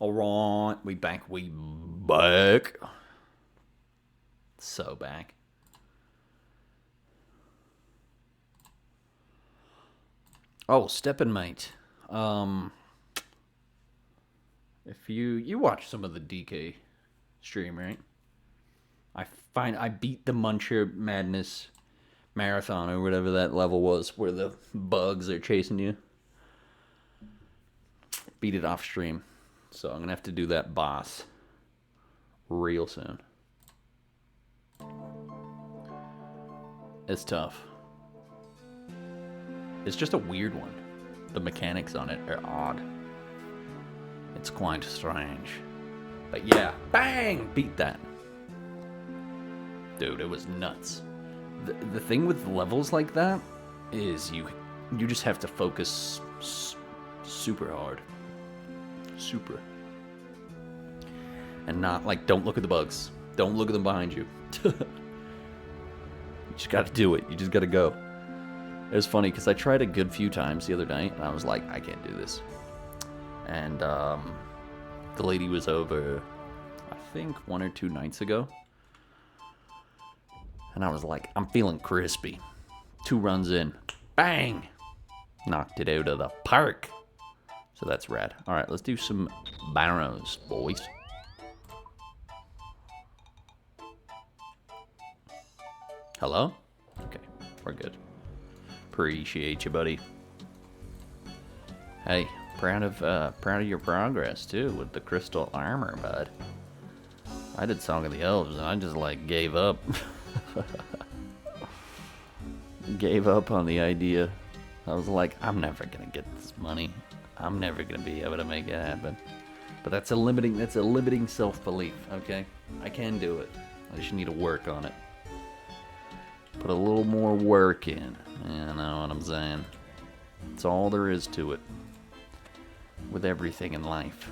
Alright, we back. So back. Oh, steppin' mate. If you watch some of the DK stream, right? I beat the Muncher Madness marathon or whatever that level was where the bugs are chasing you. Beat it off stream. So I'm gonna have to do that boss real soon. It's tough. It's just a weird one. The mechanics on it are odd. It's quite strange. But yeah, bang! Beat that. Dude, it was nuts. The thing with levels like that is you just have to focus super hard. Super. And not, like, don't look at the bugs. Don't look at them behind you. You just gotta do it. You just gotta go. It was funny because I tried a good few times the other night, and I was like, I can't do this. And the lady was over, I think, 1 or 2 nights ago. And I was like, I'm feeling crispy. 2 runs in. Bang! Knocked it out of the park. So that's rad. Alright, let's do some barrows, boys. Hello? Okay, we're good. Appreciate you, buddy. Hey, proud of your progress too with the crystal armor, bud. I did Song of the Elves and I just like gave up. Gave up on the idea. I was like, I'm never gonna get this money. I'm never gonna be able to make it happen. But that's a limiting self-belief, okay? I can do it. I just need to work on it. Put a little more work in. You know what I'm saying? That's all there is to it. With everything in life.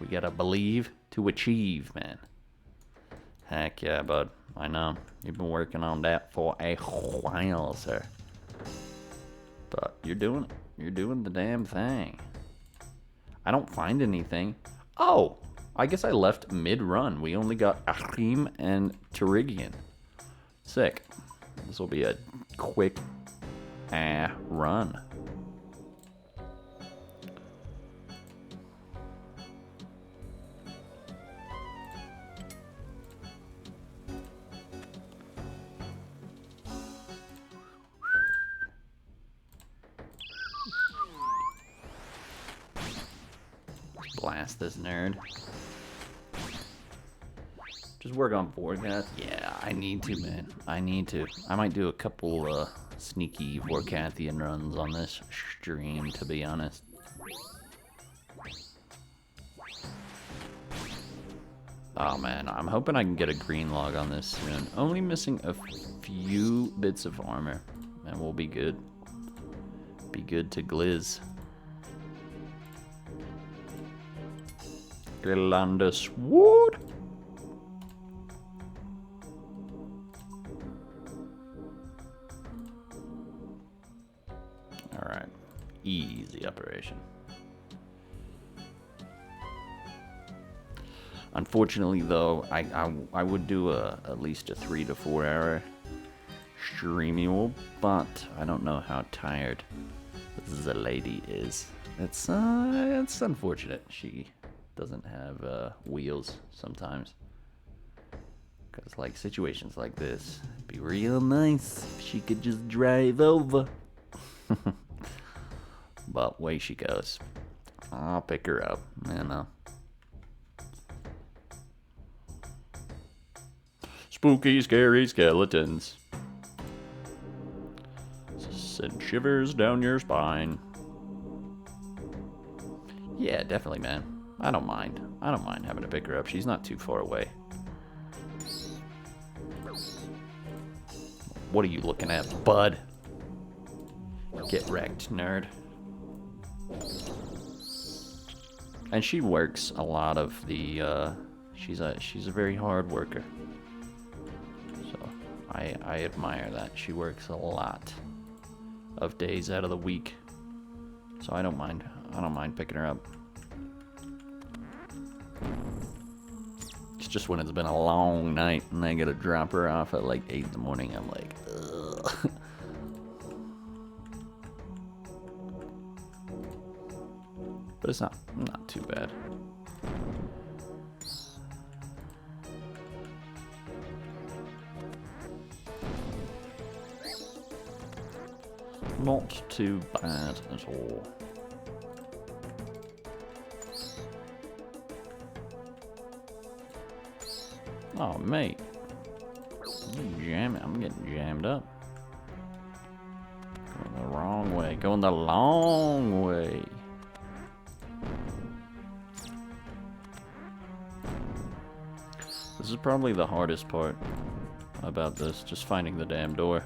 We gotta believe to achieve, man. Heck yeah, bud. I know. You've been working on that for a while, sir. But you're doing it. You're doing the damn thing. I don't find anything. Oh! I guess I left mid-run. We only got Achim and Terigian. Sick. This will be a quick run. Blast this nerd. Just work on forecast. Yeah, I need to, man. I need to. I might do a couple sneaky Vorkathian runs on this stream, to be honest. Oh man, I'm hoping I can get a green log on this soon. Only missing a few bits of armor, and we'll be good. Be good to glizz. Glandus Wood. Alright. Easy operation. Unfortunately, though, I would do at least a 3 to 4 hour streaming, but I don't know how tired the lady is. It's unfortunate. She doesn't have wheels sometimes. Because, like, situations like this, it'd be real nice if she could just drive over. But way she goes. I'll pick her up, you know. Spooky, scary skeletons. Send shivers down your spine. Yeah, definitely, man. I don't mind. I don't mind having to pick her up. She's not too far away. What are you looking at, bud? Get wrecked, nerd. And she works a lot of the, she's a very hard worker. So, I admire that. She works a lot of days out of the week. So I don't mind picking her up. just when it's been a long night and I gotta drop her off at like 8 in the morning. I'm like, ugh. But it's not too bad. Not too bad at all. Oh, mate. I'm getting jammed up. Going the wrong way. Going the long way. This is probably the hardest part about this, just finding the damn door.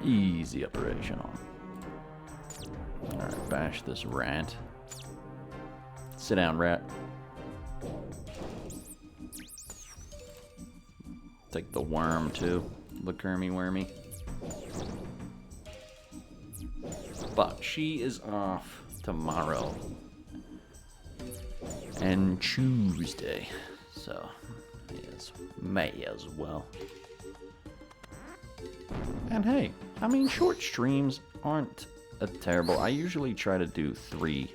Easy operation on. Alright, bash this rat. Sit down, rat. Take the worm, too. The Kermy Wormy. But she is off tomorrow. And Tuesday. So, yes, may as well. And hey, I mean, short streams aren't terrible. I usually try to do three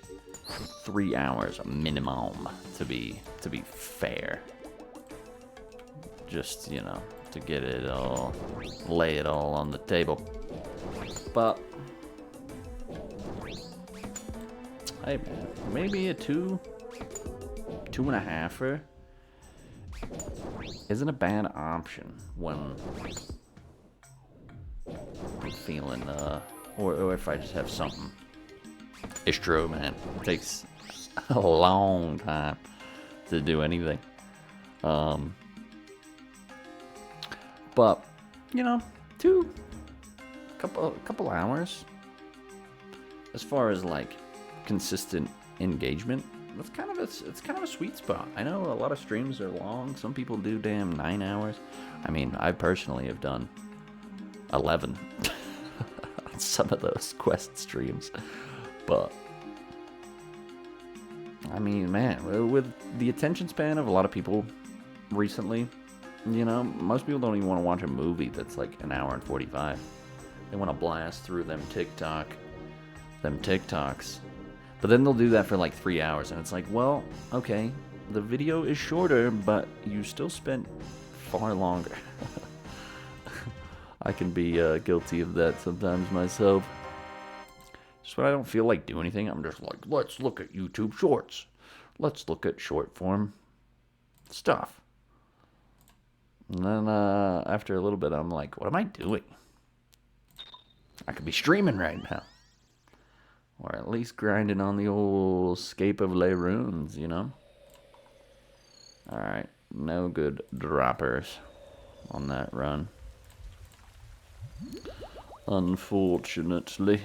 hours minimum to be fair. Just, you know, to get it all, lay it all on the table. But hey man, maybe a 2.5er isn't a bad option when I'm feeling, or if I just have something. It's true, man. It takes a long time to do anything. But, you know, couple hours. As far as like consistent engagement, it's kind of a sweet spot. I know a lot of streams are long. Some people do damn 9 hours. I mean, I personally have done 11 on some of those quest streams. But I mean, man, with the attention span of a lot of people recently, you know, most people don't even want to watch a movie that's like an hour and 45. They want to blast through them TikToks. But then they'll do that for like 3 hours, and it's like, well, okay, the video is shorter, but you still spent far longer. I can be guilty of that sometimes myself. Just when I don't feel like doing anything, I'm just like, let's look at YouTube Shorts. Let's look at short form stuff. And then after a little bit, I'm like, what am I doing? I could be streaming right now. Or at least grinding on the old Scape of Les Runes, you know? Alright, no good droppers on that run. Unfortunately.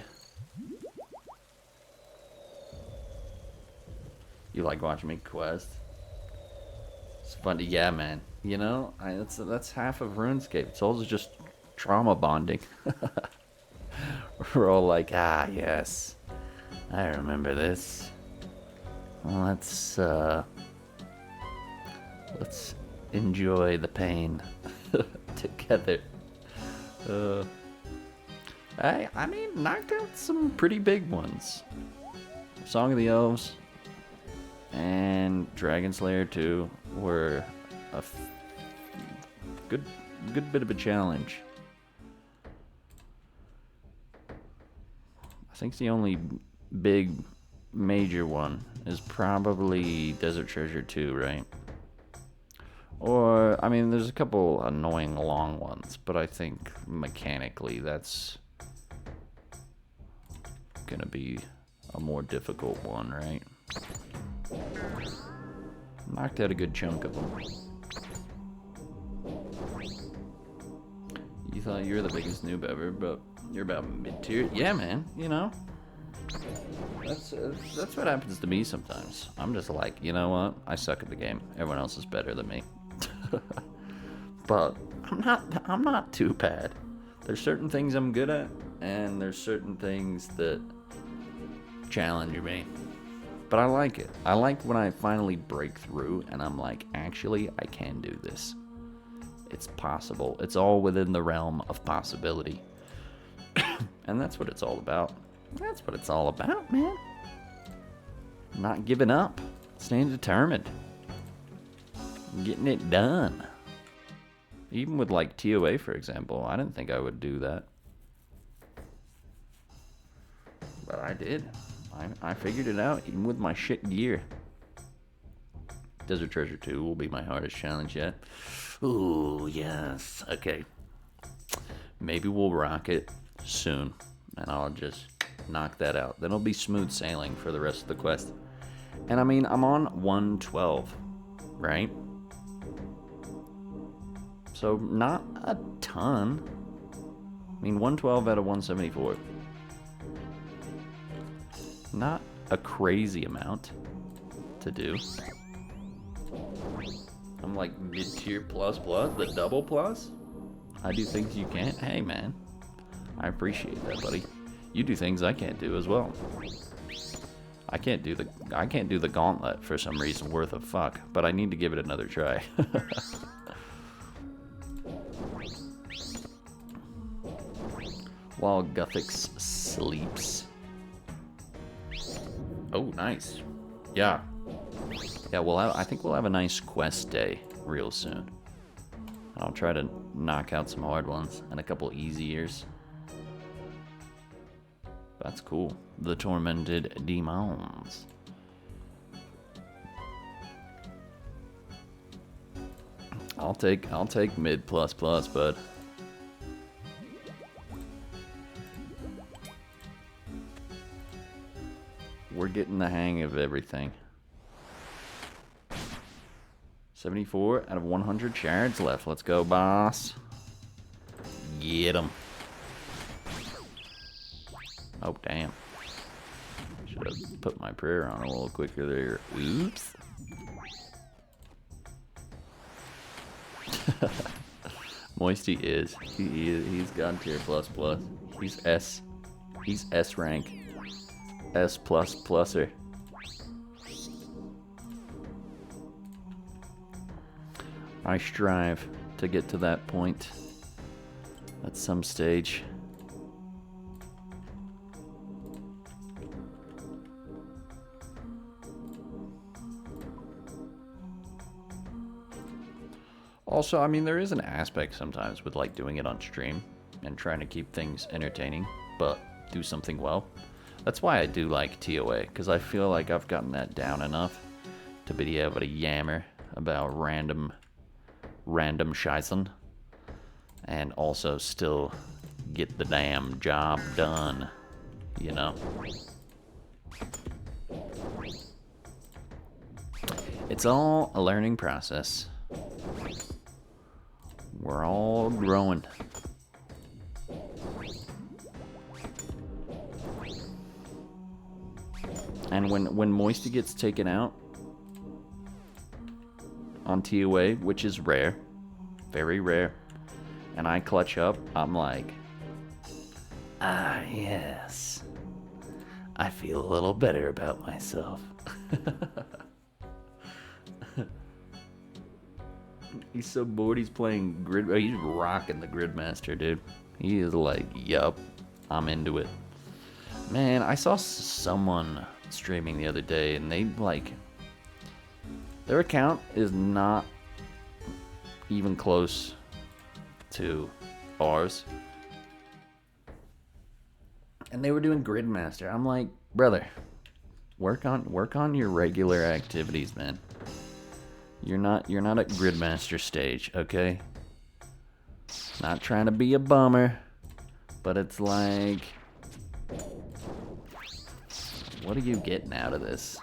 You like watching me quest? It's fun to, yeah, man. You know, that's half of RuneScape. It's also just trauma bonding. We're all like, ah, yes, I remember this. Let's enjoy the pain together. I mean, knocked out some pretty big ones. Song of the Elves and Dragon Slayer 2 were a good bit of a challenge. I think the only big major one is probably Desert Treasure 2, right? Or, I mean, there's a couple annoying long ones, but I think mechanically that's gonna be a more difficult one, right? Knocked out a good chunk of them. You thought you were the biggest noob ever, but you're about mid-tier. Yeah, man, you know. That's what happens to me sometimes. I'm just like, you know what? I suck at the game. Everyone else is better than me. But I'm not too bad. There's certain things I'm good at, and there's certain things that challenge me. But I like it. I like when I finally break through and I'm like, actually, I can do this. It's possible. It's all within the realm of possibility. And that's what it's all about. That's what it's all about, man. Not giving up. Staying determined. Getting it done. Even with like TOA, for example, I didn't think I would do that. But I did. I figured it out, even with my shit gear. Desert Treasure 2 will be my hardest challenge yet. Ooh, yes. Okay. Maybe we'll rock it soon, and I'll just knock that out. Then it'll be smooth sailing for the rest of the quest. And I mean, I'm on 112, right? So not a ton. I mean, 112 out of 174. Not a crazy amount to do. I'm like mid-tier plus, the double plus. I do things you can't. Hey, man. I appreciate that, buddy. You do things I can't do as well. I can't do the gauntlet for some reason worth of fuck, but I need to give it another try. While Guthix sleeps. Oh, nice. Yeah. Yeah, I think we'll have a nice quest day real soon. I'll try to knock out some hard ones and a couple easiers. That's cool. The Tormented Demons. I'll take mid plus, bud. We're getting the hang of everything. 74 out of 100 shards left. Let's go, boss. Get him. Oh, damn. Should have put my prayer on a little quicker there. Oops. Moisty is. He's God tier plus. He's S. He's S rank. S plus pluser. I strive to get to that point at some stage. Also, I mean, there is an aspect sometimes with like doing it on stream and trying to keep things entertaining, but do something well. That's why I do like TOA, because I feel like I've gotten that down enough to be able to yammer about random shizen and also still get the damn job done, you know? It's all a learning process. We're all growing. And when Moisty gets taken out on TOA, which is rare, very rare, and I clutch up, I'm like, ah, yes. I feel a little better about myself. He's so bored, he's playing Grid. He's rocking the Gridmaster, dude. He is like, yup, I'm into it. Man, I saw someone streaming the other day, and they like, their account is not even close to ours, and they were doing Gridmaster. I'm like, brother, work on your regular activities, man. You're not at Gridmaster stage, okay? Not trying to be a bummer, but it's like, what are you getting out of this?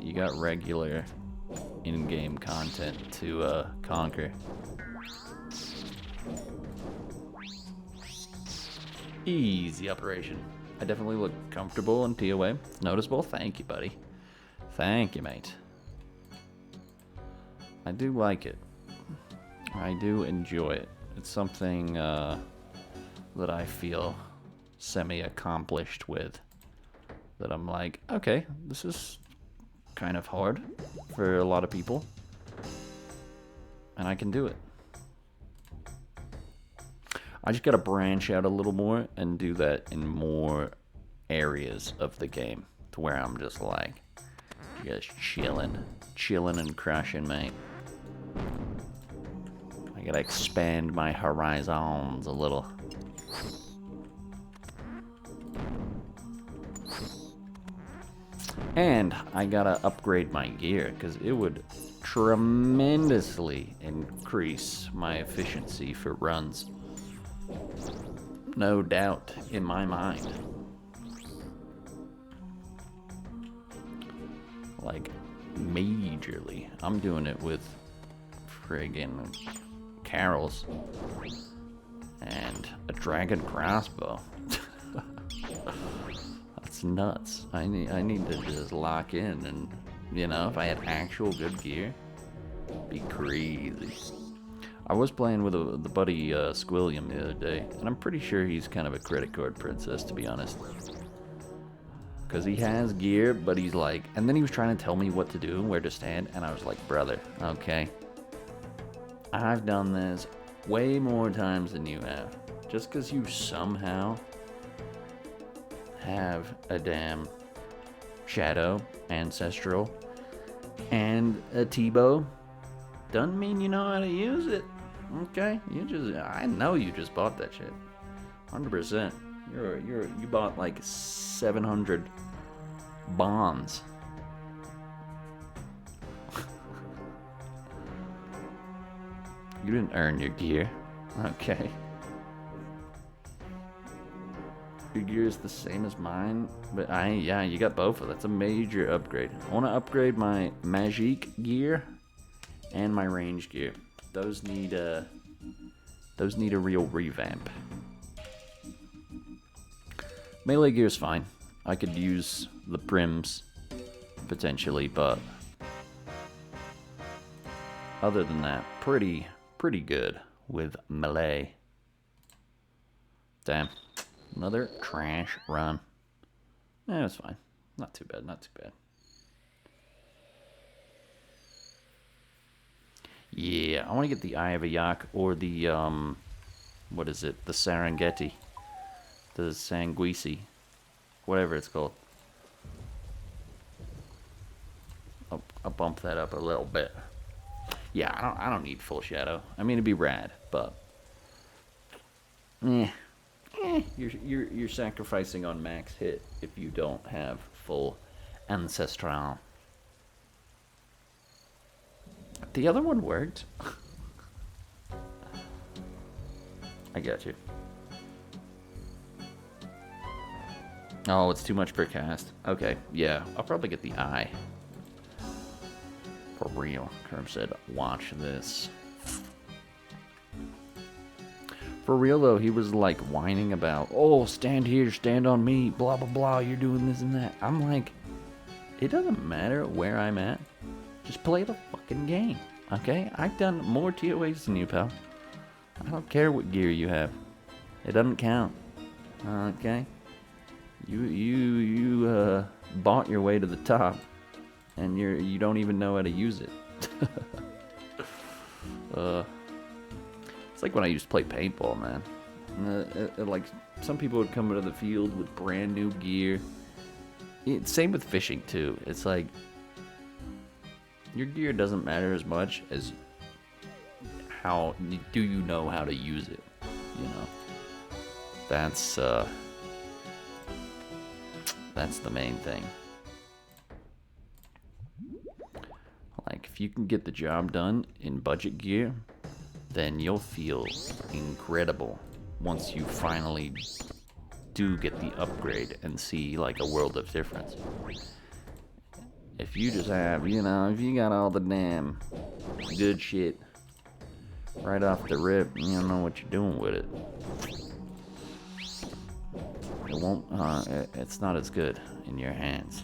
You got regular in-game content to conquer. Easy operation. I definitely look comfortable in TOA. It's noticeable. Thank you, buddy. Thank you, mate. I do like it. I do enjoy it. It's something that I feel semi-accomplished with. That I'm like, okay, this is kind of hard for a lot of people. And I can do it. I just gotta branch out a little more and do that in more areas of the game. To where I'm just like, just chilling and crushing, mate. I gotta expand my horizons a little. And I gotta upgrade my gear, because it would tremendously increase my efficiency for runs. No doubt in my mind. Like, majorly. I'm doing it with friggin' Carols and a dragon crossbow. That's nuts. I need to just lock in, and you know, if I had actual good gear, it'd be crazy. I was playing with the buddy Squilliam the other day, and I'm pretty sure he's kind of a credit card princess, to be honest. Because he has gear, but he's like, and then he was trying to tell me what to do and where to stand, and I was like, brother, okay, I've done this way more times than you have. Just because you somehow have a damn shadow, ancestral, and a T-bow doesn't mean you know how to use it. Okay, I know you just bought that shit, 100%. You bought like 700 bonds. You didn't earn your gear, okay? Your gear is the same as mine, but yeah, you got both of them. That's a major upgrade. I want to upgrade my magic gear and my range gear. Those need a real revamp. Melee gear is fine. I could use the prims potentially, but other than that, pretty good with melee. Damn. Another trash run. Eh, it's fine. Not too bad, not too bad. Yeah, I want to get the Eye of a Yak or the, what is it? The Serengeti. The Sanguisi. Whatever it's called. I'll bump that up a little bit. Yeah, I don't need full shadow. I mean, it'd be rad, but you're sacrificing on max hit if you don't have full ancestral. The other one worked. I got you. Oh, it's too much per cast. Okay, yeah, I'll probably get the eye. For real. Kerm said, watch this. For real though, he was like whining about, oh, stand here, stand on me, blah blah blah, you're doing this and that. I'm like, it doesn't matter where I'm at. Just play the fucking game, okay? I've done more TOAs than you, pal. I don't care what gear you have. It doesn't count, okay? You bought your way to the top, and you don't even know how to use it. It's like when I used to play paintball, man. Like, some people would come into the field with brand new gear. Same with fishing, too. It's like, your gear doesn't matter as much as do you know how to use it, you know? That's the main thing. Like, if you can get the job done in budget gear, then you'll feel incredible once you finally do get the upgrade and see, like, a world of difference. If you just have, you know, if you got all the damn good shit right off the rip, you don't know what you're doing with it. It won't, it's not as good in your hands.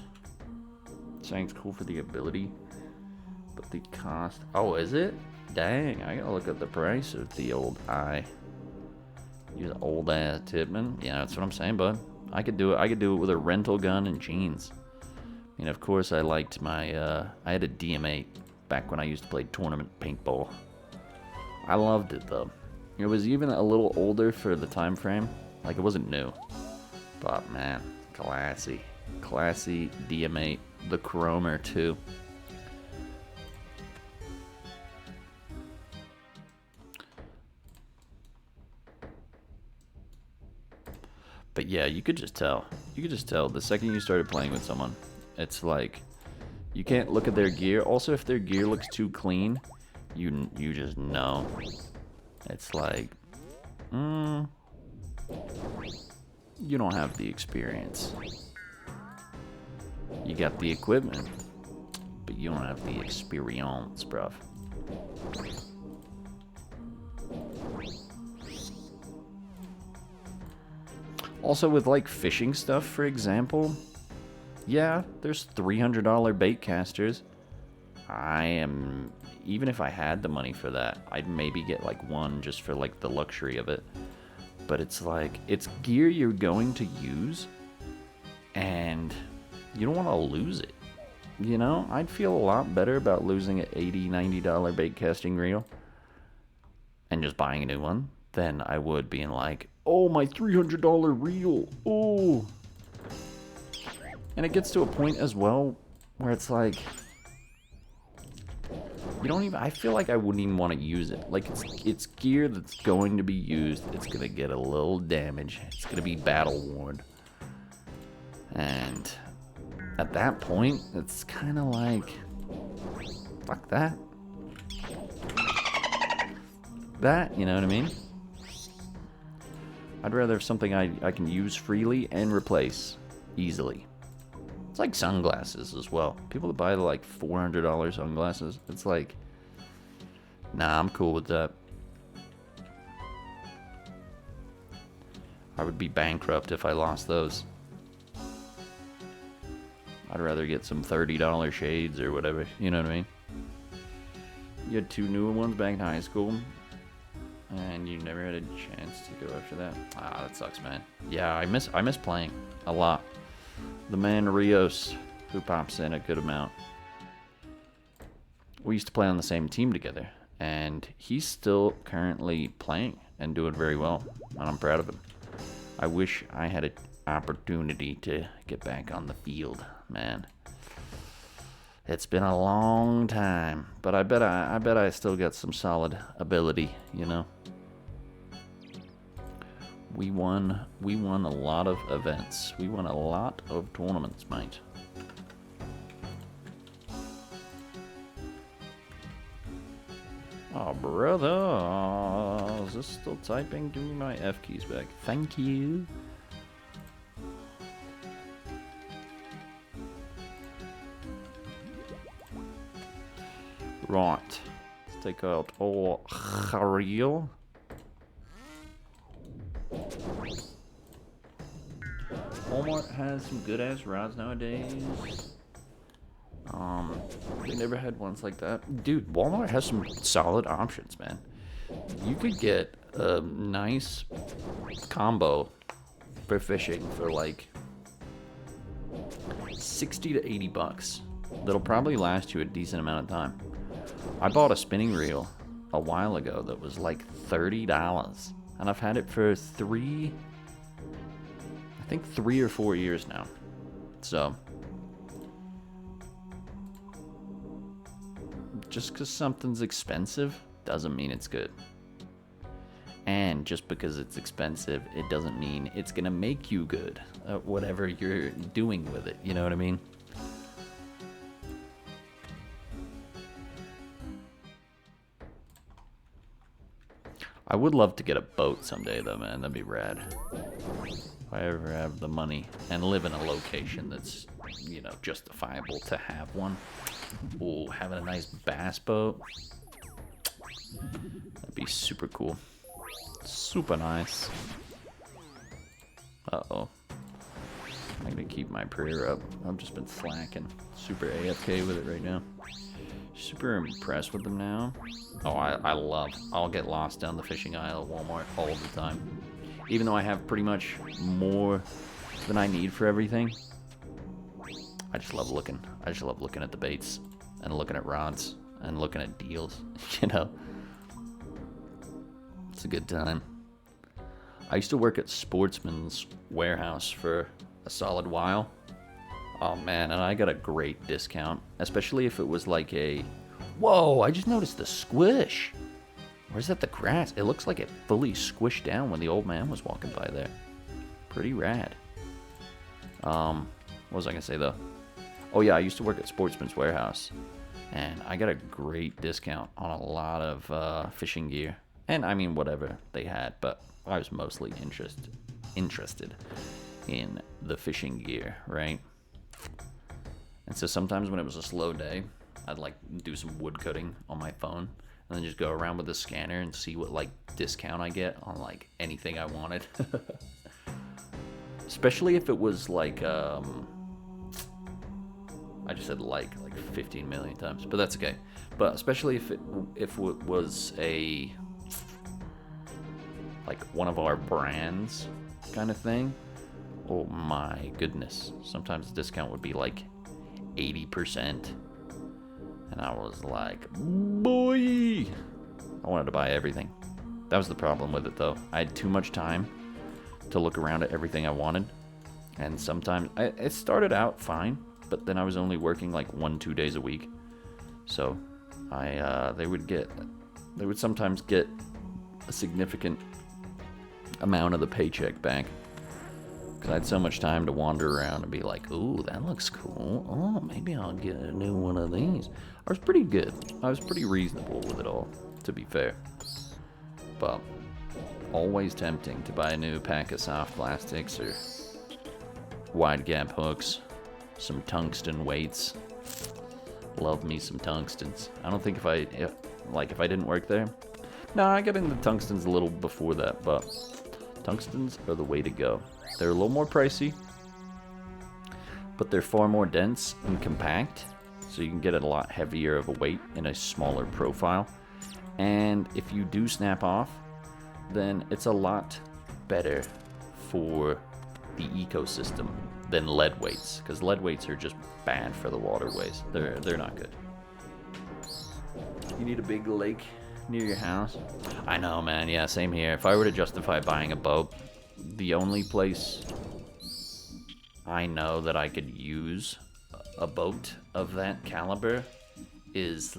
Saying's cool for the ability, but the cost, oh, is it? Dang, I gotta look at the price of the old eye. Use an old ass Tippmann. Yeah, that's what I'm saying, bud. I could do it. I could do it with a rental gun and jeans. I mean, of course, I liked my. I had a DM8 back when I used to play tournament paintball. I loved it though. It was even a little older for the time frame. Like, it wasn't new. But man, classy. Classy DM8. The Chromer too. But yeah, you could just tell. You could just tell the second you started playing with someone. It's like, you can't look at their gear. Also, if their gear looks too clean, you just know. It's like, you don't have the experience. You got the equipment, but you don't have the experience, bruv. Also, with like fishing stuff, for example, yeah, there's $300 bait casters. Even if I had the money for that, I'd maybe get like one just for like the luxury of it. But it's like, it's gear you're going to use, and you don't want to lose it. You know, I'd feel a lot better about losing an $80, $90 bait casting reel and just buying a new one than I would being like, oh, my $300 reel. Oh. And it gets to a point as well where it's like, you don't even, I feel like I wouldn't even want to use it. Like, it's gear that's going to be used. It's going to get a little damage. It's going to be battle worn. And at that point, it's kind of like, fuck that. That, you know what I mean? I'd rather have something I can use freely and replace easily. It's like sunglasses as well. People that buy like $400 sunglasses, it's like, nah, I'm cool with that. I would be bankrupt if I lost those. I'd rather get some $30 shades or whatever, you know what I mean? You had 2 newer ones back in high school, and you never had a chance to go after that. Ah, that sucks, man. Yeah, I miss playing a lot. The man Rios, who pops in a good amount. We used to play on the same team together, and he's still currently playing and doing very well, and I'm proud of him. I wish I had an opportunity to get back on the field, man. It's been a long time, but I bet I still got some solid ability, you know. We won a lot of events. We won a lot of tournaments, mate. Oh, brother. Is this still typing? Give me my F keys back. Thank you. Right. Let's take out all Haril. Walmart has some good ass rods nowadays. They never had ones like that. Dude, Walmart has some solid options, man. You could get a nice combo for fishing for like 60 to 80 bucks. That'll probably last you a decent amount of time. I bought a spinning reel a while ago that was like $30, and I've had it for 3 or 4 years now. So just because something's expensive doesn't mean it's good. And just because it's expensive, it doesn't mean it's gonna make you good at whatever you're doing with it. You know what I mean? I would love to get a boat someday though, man. That'd be rad. If I ever have the money and live in a location that's, you know, justifiable to have one. Ooh, having a nice bass boat. That'd be super cool. Super nice. Uh-oh. I'm gonna keep my prayer up. I've just been slacking. Super AFK with it right now. Super impressed with them now. Oh, I'll get lost down the fishing aisle at Walmart all the time. Even though I have pretty much more than I need for everything, I just love looking. I just love looking at the baits and looking at rods and looking at deals. You know, it's a good time. I used to work at Sportsman's Warehouse for a solid while. Oh man, and I got a great discount, especially if it was like a... Whoa, I just noticed the squish. Or is that the grass? It looks like it fully squished down when the old man was walking by there. Pretty rad. What was I gonna say though? Oh yeah, I used to work at Sportsman's Warehouse, and I got a great discount on a lot of fishing gear. And I mean, whatever they had, but I was mostly interested in the fishing gear, right? And so sometimes when it was a slow day, I'd like do some wood cutting on my phone and then just go around with the scanner and see what like discount I get on like anything I wanted. Especially if it was like I just said like 15 million times, but that's okay. But especially if it was a like one of our brands kind of thing. Oh my goodness. Sometimes the discount would be like 80%. And I was like, boy, I wanted to buy everything. That was the problem with it though. I had too much time to look around at everything I wanted. And sometimes, it started out fine, but then I was only working like 1-2 days a week. So they would sometimes get a significant amount of the paycheck back. Because I had so much time to wander around and be like, ooh, that looks cool. Oh, maybe I'll get a new one of these. I was pretty good. I was pretty reasonable with it all, to be fair. But always tempting to buy a new pack of soft plastics or wide gap hooks, some tungsten weights. Love me some tungstens. I don't think if I didn't work there. No, I got into tungstens a little before that, but tungstens are the way to go. They're a little more pricey, but they're far more dense and compact, so you can get a lot heavier of a weight in a smaller profile. And if you do snap off, then it's a lot better for the ecosystem than lead weights, because lead weights are just bad for the waterways. They're not good. You need a big lake near your house. I know, man. Yeah, same here. If I were to justify buying a boat, the only place I know that I could use a boat of that caliber is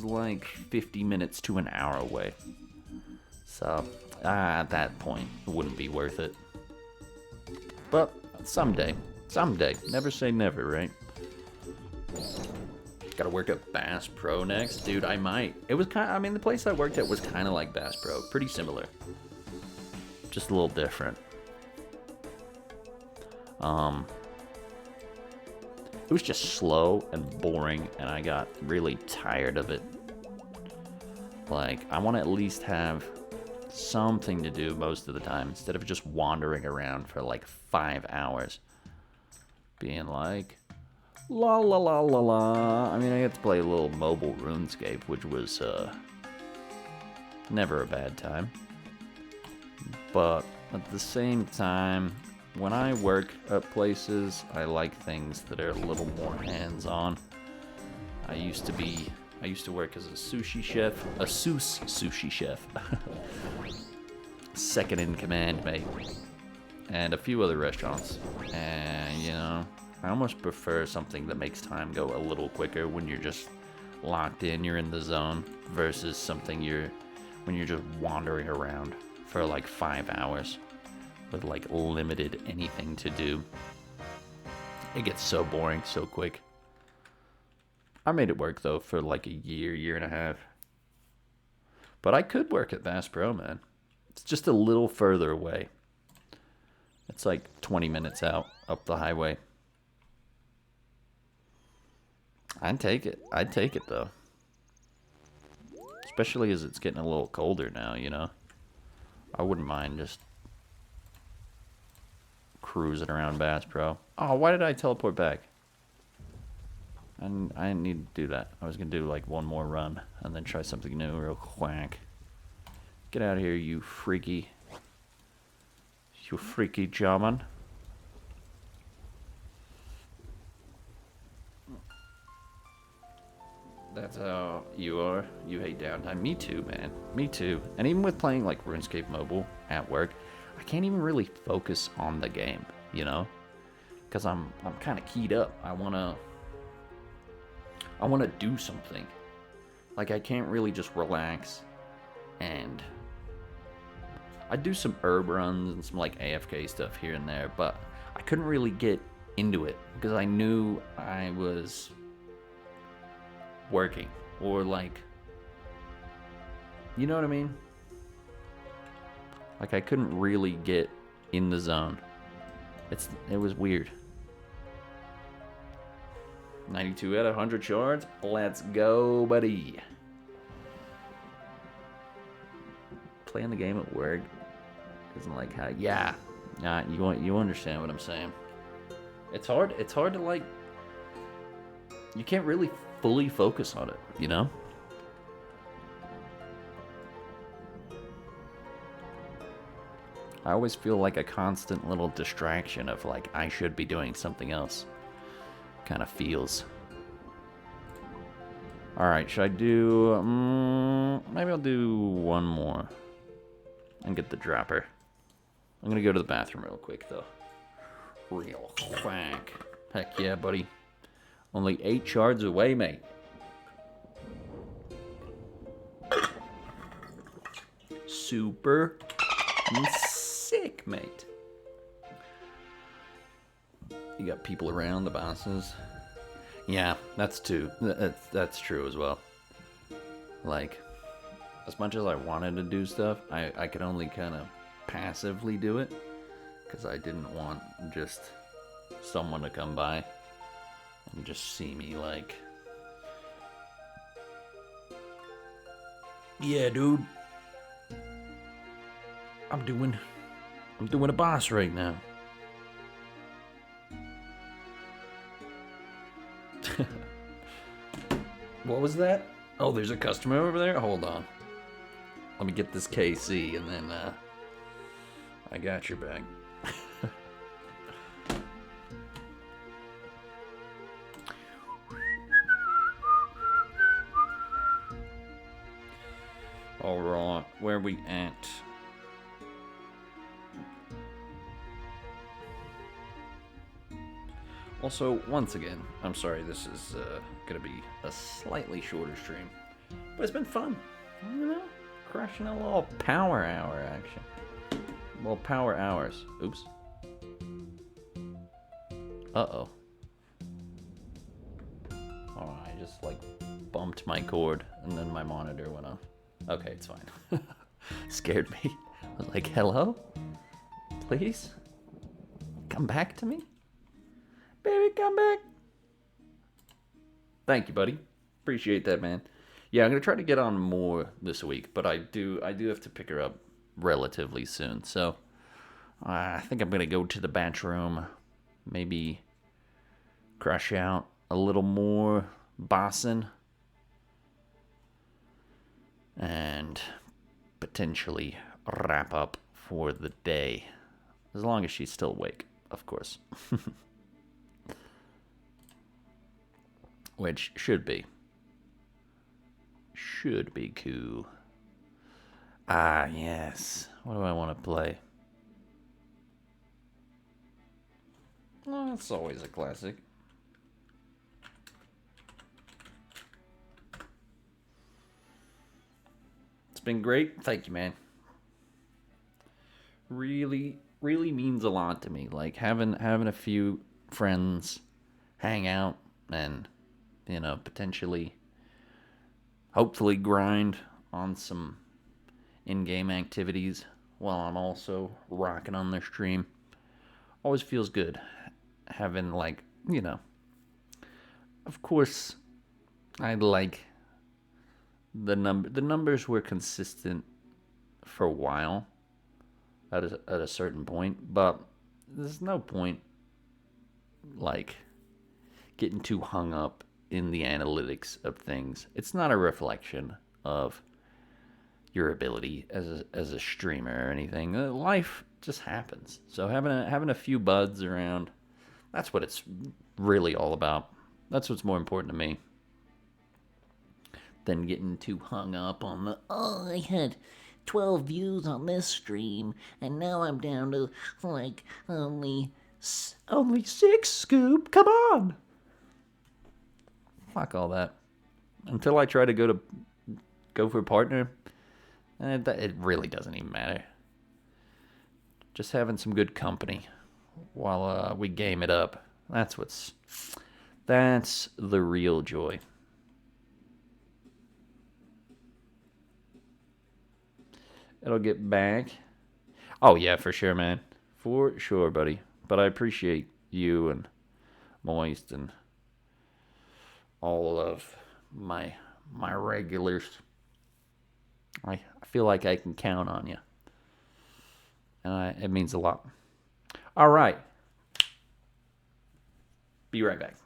like 50 minutes to an hour away. So at that point, it wouldn't be worth it. But someday, never say never, right? Gotta work at Bass Pro next, dude. I might. It was the place I worked at was kind of like Bass Pro, pretty similar, just a little different. It was just slow and boring, and I got really tired of it. Like, I want to at least have something to do most of the time instead of just wandering around for like 5 hours, being like, la la la la la. I mean, I got to play a little mobile RuneScape, which was never a bad time. But at the same time, when I work at places, I like things that are a little more hands-on. I used to work as a sushi chef, a sushi chef. Second in command, mate. And a few other restaurants. And, you know, I almost prefer something that makes time go a little quicker when you're just locked in, you're in the zone, versus something when you're just wandering around for like 5 hours with like limited anything to do. It gets so boring so quick. I made it work though for like a year and a half. But I could work at Bass Pro, man. It's just a little further away. It's like 20 minutes out up the highway. I'd take it though. Especially as it's getting a little colder now, you know. I wouldn't mind just cruising around Bass Pro. Oh, why did I teleport back? I didn't need to do that. I was going to do like one more run and then try something new real quick. Get out of here, you freaky. You freaky German. That's how you are. You hate downtime. Me too, man. Me too. And even with playing like RuneScape Mobile at work, I can't even really focus on the game, you know? Because I'm kind of keyed up. I wanna do something. Like I can't really just relax, and I do some herb runs and some like AFK stuff here and there, but I couldn't really get into it because I knew I was working, or like, you know what I mean? Like I couldn't really get in the zone. It was weird. 92 out of 100 shards. Let's go, buddy. Playing the game at work isn't like how. Yeah, you understand what I'm saying. It's hard. It's hard to like. You can't really fully focus on it, you know? I always feel like a constant little distraction of like I should be doing something else. Kind of feels. All right, should I do? Maybe I'll do one more and get the dropper. I'm gonna go to the bathroom real quick though. Real quick. Heck yeah, buddy. Only 8 shards away, mate. Super sick, mate. You got people around, the bosses. Yeah, that's true as well. Like, as much as I wanted to do stuff, I could only kind of passively do it because I didn't want just someone to come by and just see me like, yeah, dude, I'm doing a boss right now. What was that? Oh, there's a customer over there? Hold on. Let me get this KC and then I got your bag. Alright, where are we at? Also, once again, I'm sorry this is going to be a slightly shorter stream. But it's been fun. You know? Crushing a little power hour action. Well, power hours. Oops. Uh-oh. Oh, I just, like, bumped my cord, and then my monitor went off. Okay, it's fine. Scared me. I was like, hello? Please? Come back to me? Baby, come back. Thank you, buddy. Appreciate that, man. Yeah, I'm gonna try to get on more this week, but I do have to pick her up relatively soon. So I think I'm gonna go to the bathroom, maybe crush out a little more bossing, and potentially wrap up for the day, as long as she's still awake, of course. Which should be cool. Ah, yes. What do I want to play? Well, it's always a classic. It's been great. Thank you, man. Really, really means a lot to me. Like having a few friends hang out and, you know, potentially, hopefully grind on some in-game activities while I'm also rocking on their stream. Always feels good having, like, you know, of course, I'd like the numbers were consistent for a while at a certain point, but there's no point like getting too hung up in the analytics of things. It's not a reflection of your ability as a streamer or anything. Life just happens. So having a few buds around, that's what it's really all about. That's what's more important to me than getting too hung up on the, oh, I had 12 views on this stream and now I'm down to like only 6, Scoop. Come on. Fuck all that. Until I try to go for a partner, it really doesn't even matter. Just having some good company while we game it up. That's the real joy. It'll get back. Oh yeah, for sure, man. For sure, buddy. But I appreciate you and Moist and all of my regulars. I feel like I can count on you. And it means a lot. All right. Be right back.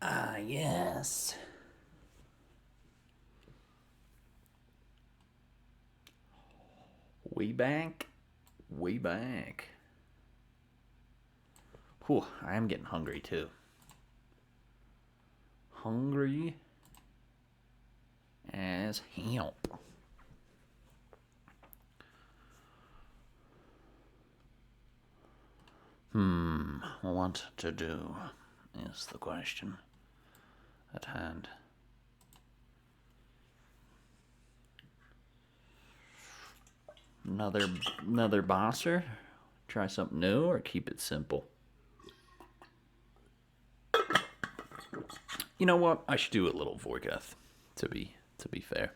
Ah, yes. We back. We back. Whew, I am getting hungry too. Hungry as hell. What to do is the question at hand. Another bosser? Try something new or keep it simple? You know what? I should do a little Vorgoth, to be fair.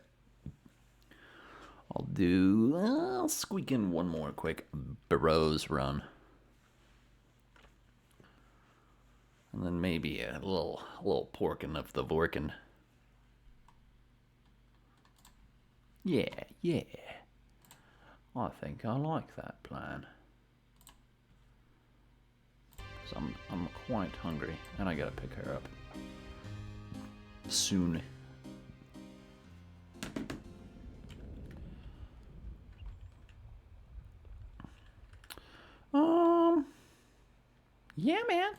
I'll squeak in one more quick Burrows run. And then maybe a little porkin' of the Vorkin. Yeah. I think I like that plan. 'Cause I'm quite hungry, and I gotta pick her up soon. Yeah, man.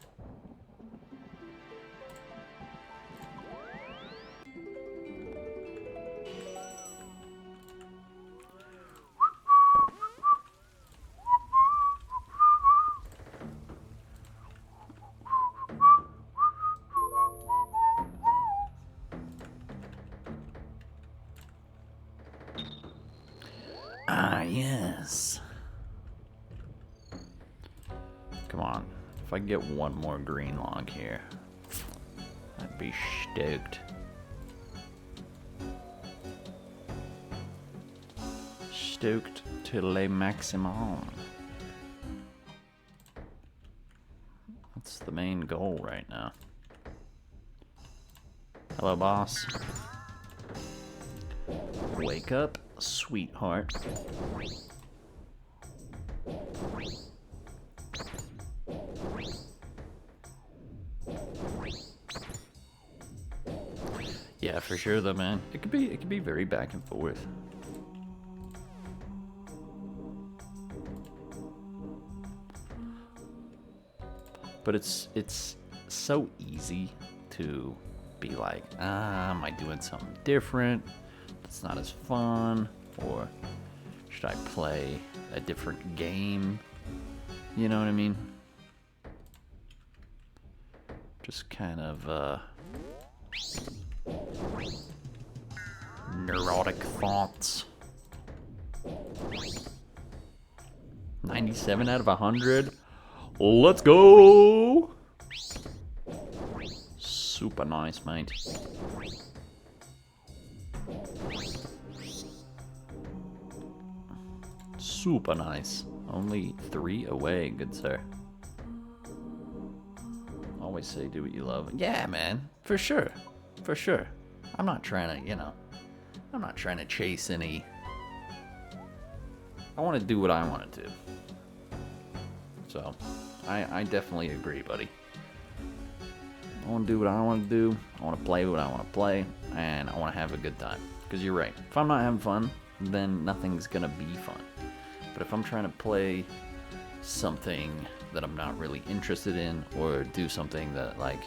Ah, yes. Come on. If I can get one more green log here, I'd be stoked. Stoked to le maximum. That's the main goal right now. Hello, boss. Wake up, sweetheart. Yeah, for sure though, man. It could be very back and forth. But it's so easy to be like, am I doing something different? It's not as fun, or should I play a different game? You know what I mean? Just kind of neurotic thoughts. 97 out of 100. Let's go! Super nice, mate. Super nice. Only 3 away, good sir. Always say do what you love. Yeah, man. For sure. For sure. I'm not trying to, I'm not trying to chase any. I want to do what I want to do. So, I definitely agree, buddy. I want to do what I want to do. I want to play what I want to play. And I want to have a good time. Because you're right. If I'm not having fun, then nothing's going to be fun. But if I'm trying to play something that I'm not really interested in, or do something that, like,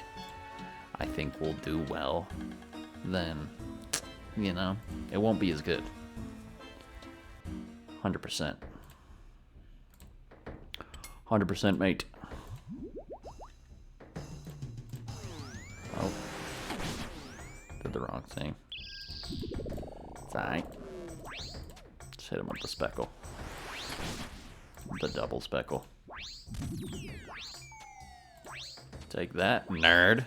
I think will do well, then, it won't be as good. 100%. 100%, mate. Oh. Did the wrong thing. It's alright. Just hit him with the speckle. The double speckle. Take that, nerd.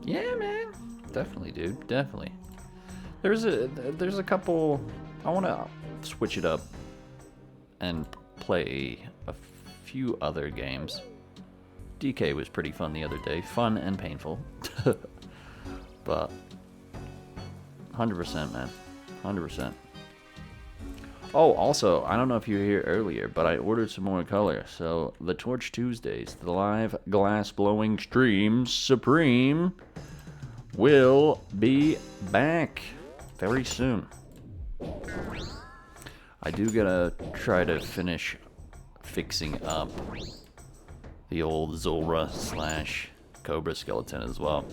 Yeah, man. Definitely, dude. Definitely. There's a couple. I want to switch it up and play a few other games. DK was pretty fun the other day. Fun and painful. But 100%, man. 100%. Oh, also, I don't know if you were here earlier, but I ordered some more color. So, the Torch Tuesdays, the live glass blowing stream supreme, will be back very soon. I do gotta try to finish fixing up the old Zora / Cobra skeleton as well.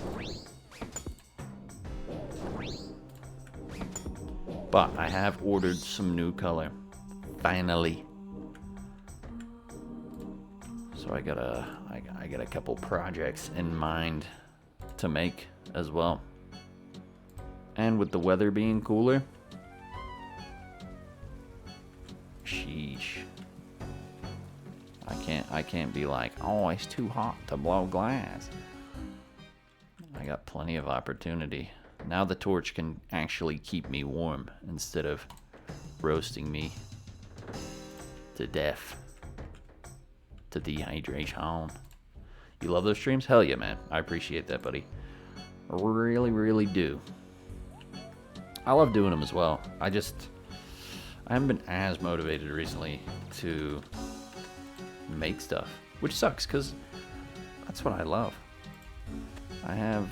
But I have ordered some new color. Finally. So I got a couple projects in mind to make as well. And with the weather being cooler, sheesh. I can't be like, oh, it's too hot to blow glass. I got plenty of opportunity. Now the torch can actually keep me warm instead of roasting me to death, to dehydration. You love those streams? Hell yeah, man. I appreciate that, buddy. I really, really do. I love doing them as well. I haven't been as motivated recently to make stuff, which sucks because that's what I love. I have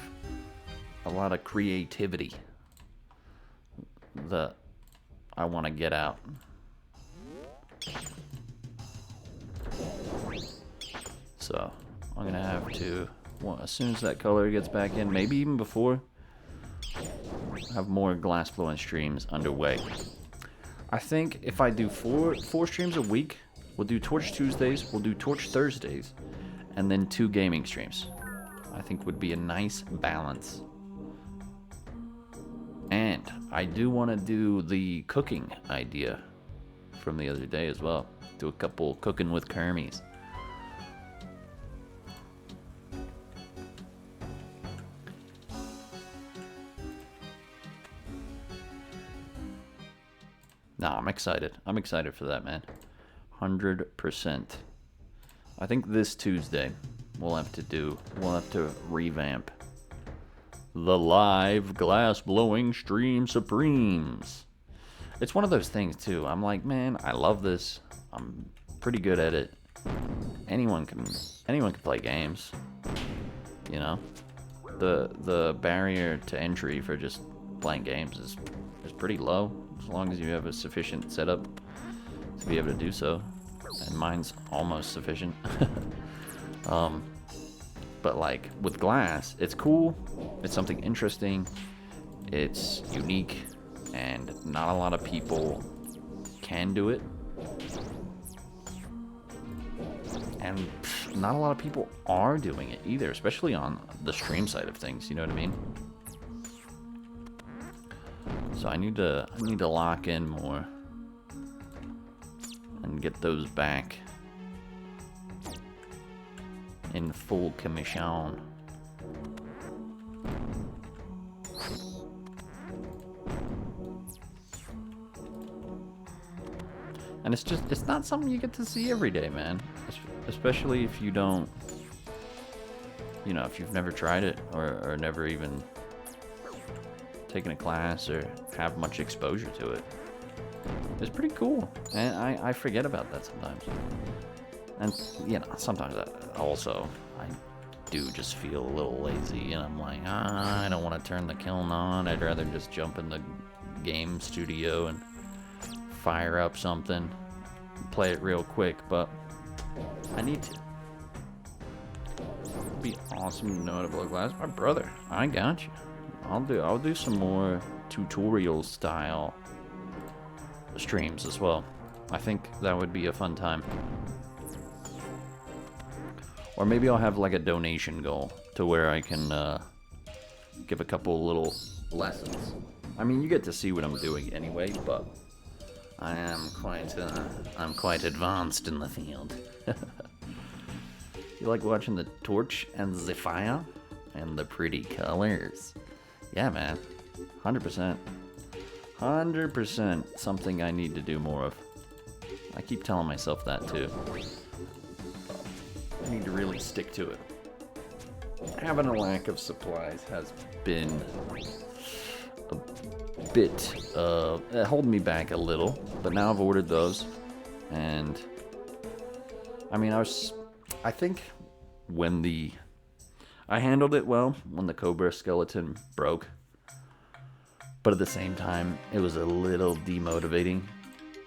a lot of creativity that I want to get out. So I'm gonna have to, well, as soon as that color gets back in, maybe even before, have more glass blowing streams underway. I think if I do four streams a week, we'll do Torch Tuesdays, we'll do Torch Thursdays, and then 2 gaming streams. I think would be a nice balance. And I do want to do the cooking idea from the other day as well. Do a couple cooking with Kermies. No, I'm excited. I'm excited for that, man. 100%. I think this Tuesday we'll have to revamp the live glass blowing stream supremes. It's one of those things too. I'm like, man, I love this. I'm pretty good at it. Anyone can play games. You know? The barrier to entry for just playing games is pretty low, as long as you have a sufficient setup to be able to do so. And mine's almost sufficient. But like with glass, it's cool, it's something interesting, it's unique, and not a lot of people can do it. And not a lot of people are doing it either, especially on the stream side of things, you know what I mean? So I need to lock in more and get those back in full commission. And it's not something you get to see every day, man. Especially if you don't, you know, if you've never tried it or never even taken a class or have much exposure to it. It's pretty cool. And I forget about that sometimes. And, you know, sometimes I do just feel a little lazy, and I'm like, I don't want to turn the kiln on. I'd rather just jump in the game studio and fire up something, play it real quick, but I need to. It'd be awesome to know how to blow glass. My brother, I got you. I'll do some more tutorial style streams as well. I think that would be a fun time. Or maybe I'll have like a donation goal to where I can give a couple little lessons. I mean, you get to see what I'm doing anyway, but I'm quite advanced in the field. You like watching the torch and the fire and the pretty colors? Yeah, man, 100%. 100% something I need to do more of. I keep telling myself that too. I need to really stick to it. Having a lack of supplies has been a bit holding me back a little, but now I've ordered those, and I mean, I think I handled it well when the Cobra skeleton broke, but at the same time, it was a little demotivating.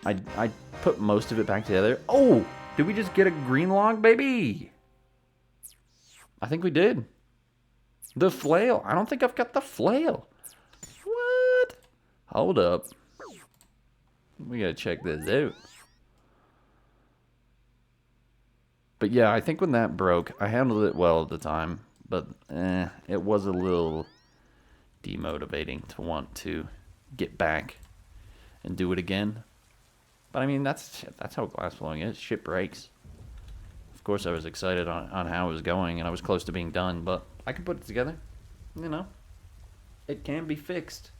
I put most of it back together. Oh, did we just get a green log, baby? I think we did. The flail. I don't think I've got the flail. What? Hold up. We gotta check this out. But yeah, I think when that broke, I handled it well at the time, but it was a little demotivating to want to get back and do it again. But I mean, that's how glass blowing is. Shit breaks. Of course, I was excited on how it was going, and I was close to being done, but I can put it together. You know, it can be fixed.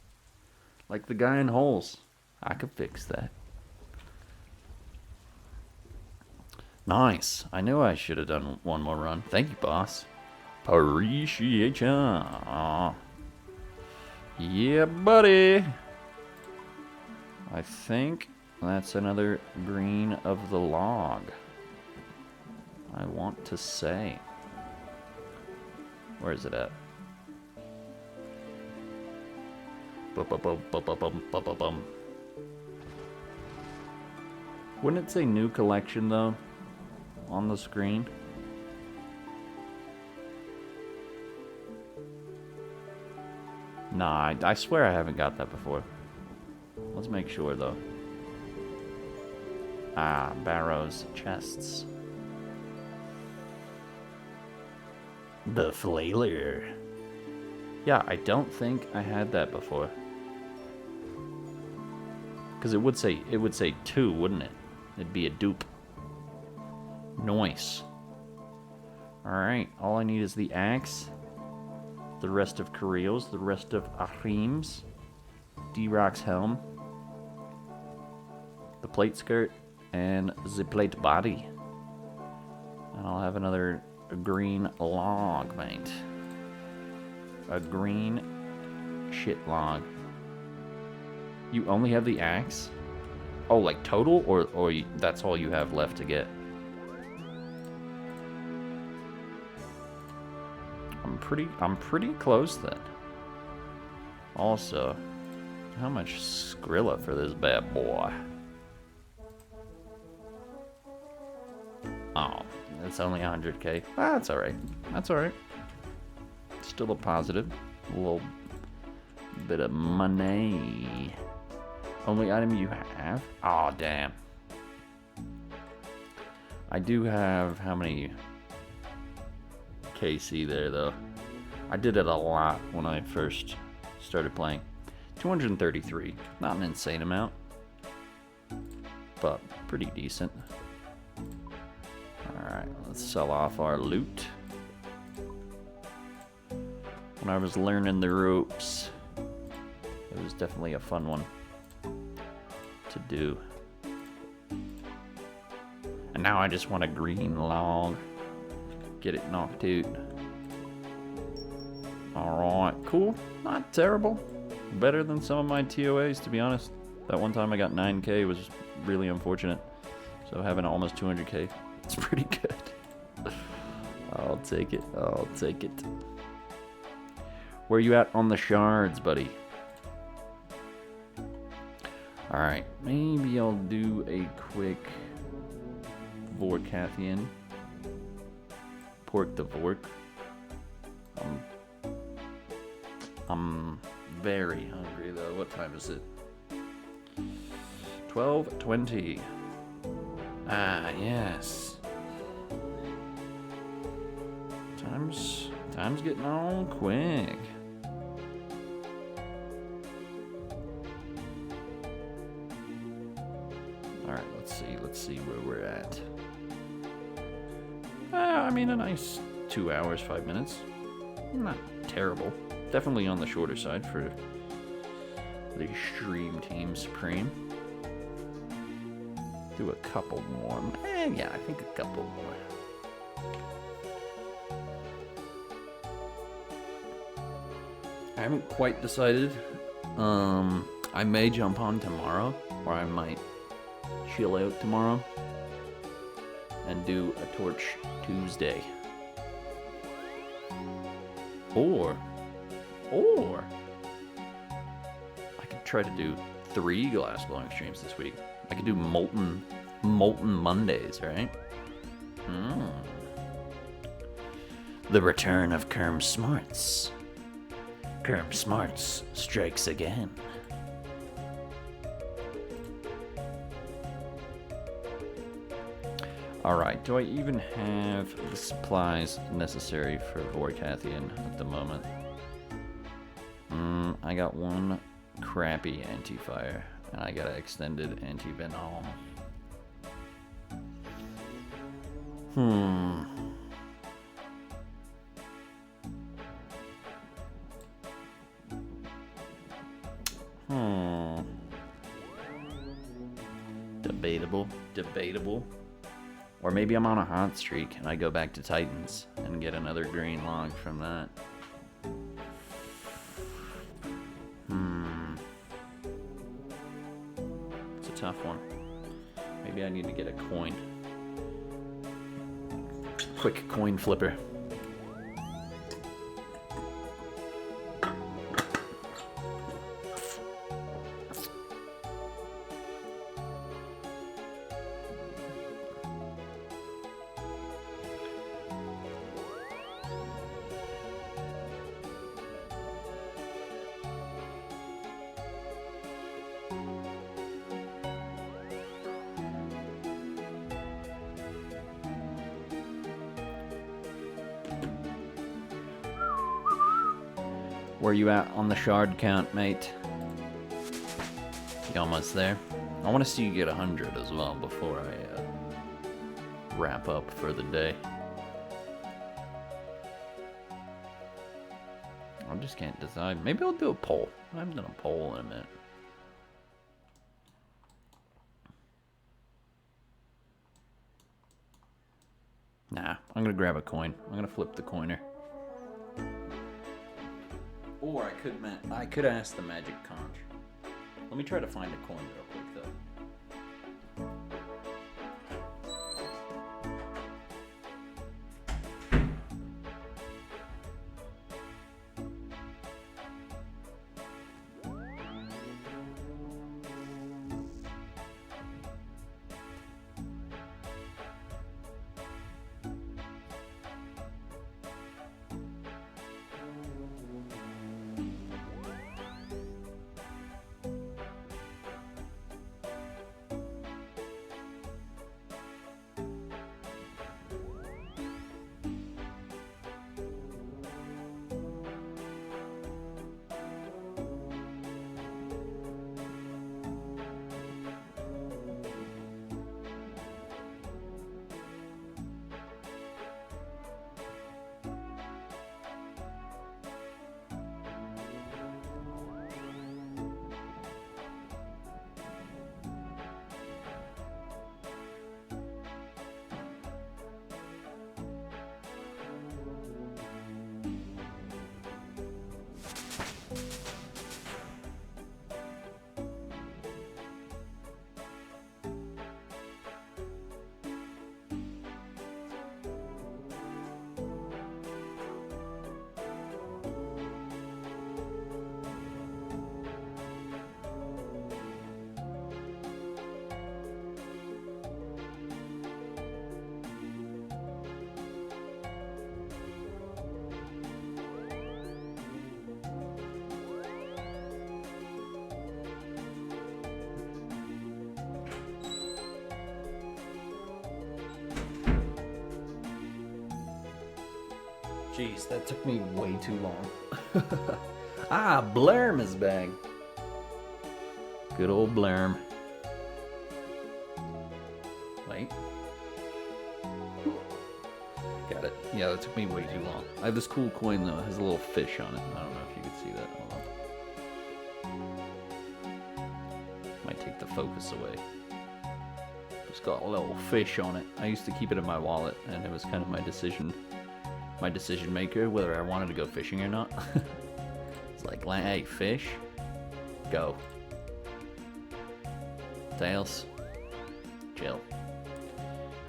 Like the guy in holes. I could fix that. Nice. I knew I should have done one more run. Thank you, boss. Appreciate ya. Yeah, buddy. I think that's another green of the log. I want to say. Where is it at? Bum. Wouldn't it say new collection though on the screen? Nah, I swear I haven't got that before. Let's make sure though. Ah, barrows, chests. The flailer. Yeah, I don't think I had that before. Because it would say 2, wouldn't it? It'd be a dupe. Nice. Alright, all I need is the axe, the rest of Kareel's, the rest of Ahrim's, D-Rock's helm, the plate skirt, and the plate body. And I'll have another green log, mate. A green shit log. You only have the axe? Oh, like total, or that's all you have left to get? I'm pretty close then. Also, how much Skrilla for this bad boy? Oh, it's only 100k. Ah, that's alright. That's alright. Still a positive. A little bit of money. Only item you have? Aw, oh, damn. I do have how many KC there, though? I did it a lot when I first started playing. 233. Not an insane amount, but pretty decent. Alright, let's sell off our loot. When I was learning the ropes, it was definitely a fun one to do. And now I just want a green log. Get it knocked out. Alright, cool. Not terrible. Better than some of my TOAs, to be honest. That one time I got 9k was really unfortunate. So having almost 200k, it's pretty good. I'll take it. I'll take it. Where you at on the shards, buddy? Alright, maybe I'll do a quick Vorkathian. Pork the Vork. I'm very hungry though. What time is it? 12:20. Ah, yes. Time's getting on quick. Alright, let's see where we're at. I mean, a nice 2 hours, 5 minutes. Not terrible. Definitely on the shorter side for the Stream Team Supreme. Do a couple more. Yeah, I think a couple more. I haven't quite decided. I may jump on tomorrow, or I might chill out tomorrow and do a Torch Tuesday. Or I could try to do 3 glass blowing streams this week. I could do molten Mondays, right? The return of Kerm Smarts. Kerm Smarts strikes again. Alright, do I even have the supplies necessary for Vorkathian at the moment? I got one crappy anti-fire, and I got an extended anti-venom. Debatable. Or maybe I'm on a hot streak and I go back to Titans and get another green log from that. tough one. Maybe I need to get a coin. Quick coin flipper. Where you at on the shard count, mate? You almost there? I want to see you get 100 as well before I wrap up for the day. I just can't decide. Maybe I'll do a poll. I haven't done a poll in a minute. Nah, I'm gonna grab a coin. I'm gonna flip the coiner. Or I could ask the magic conch. Let me try to find a coin real quick though. Jeez, that took me way too long. Ah, Blarm is back. Good old Blarm. Wait. Got it. Yeah, that took me way too long. I have this cool coin though. It has a little fish on it. I don't know if you can see that. Hold on. Might take the focus away. It's got a little fish on it. I used to keep it in my wallet, and it was kind of my decision maker whether I wanted to go fishing or not. It's like, hey, fish, go. Tails, chill.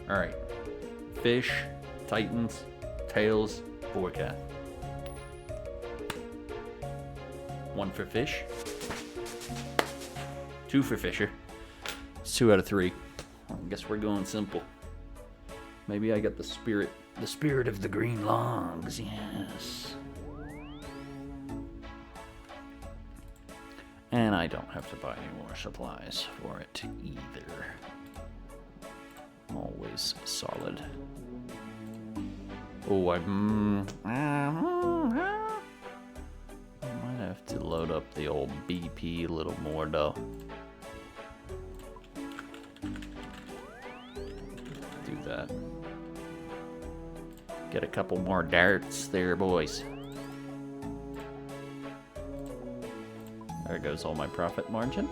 All right, fish, titans, tails, forecast. 1 for fish, 2 for fisher. It's 2 out of 3. I guess we're going simple. Maybe I got the spirit of the green logs, yes. And I don't have to buy any more supplies for it either. Always solid. Oh, I might have to load up the old BP a little more though. Do that. Get a couple more darts there, boys. There goes all my profit margin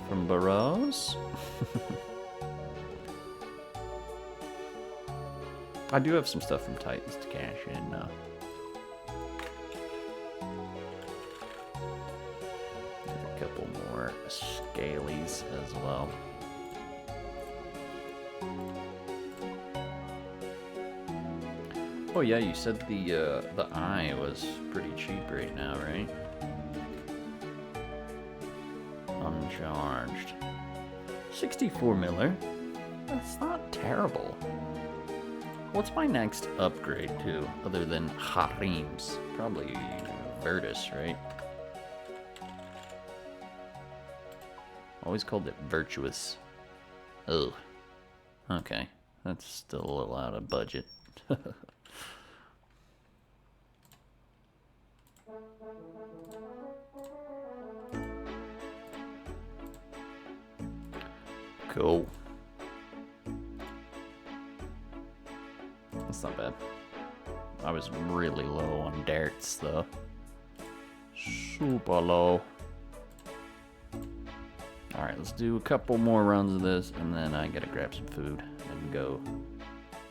from Burrows. I do have some stuff from Titans to cash in now. Get a couple more scalies as well. Oh yeah, you said the eye was pretty cheap right now, right? Uncharged. 64 miller. That's not terrible. What's my next upgrade to, other than Harims? Probably Virtus, right? Always called it Virtuous. Oh. Okay. That's still a little out of budget. Cool. That's not bad. I was really low on darts, though. Super low. Alright, let's do a couple more runs of this, and then I gotta grab some food and go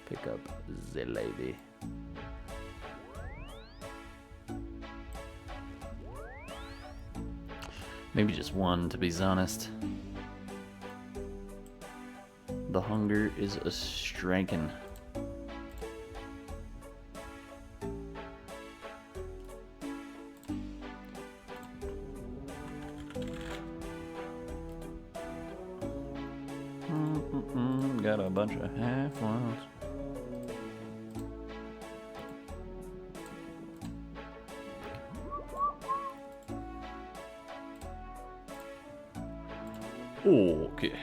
pick up the lady. Maybe just one, to be honest. The hunger is a striking. Got a bunch of half ones. Okay.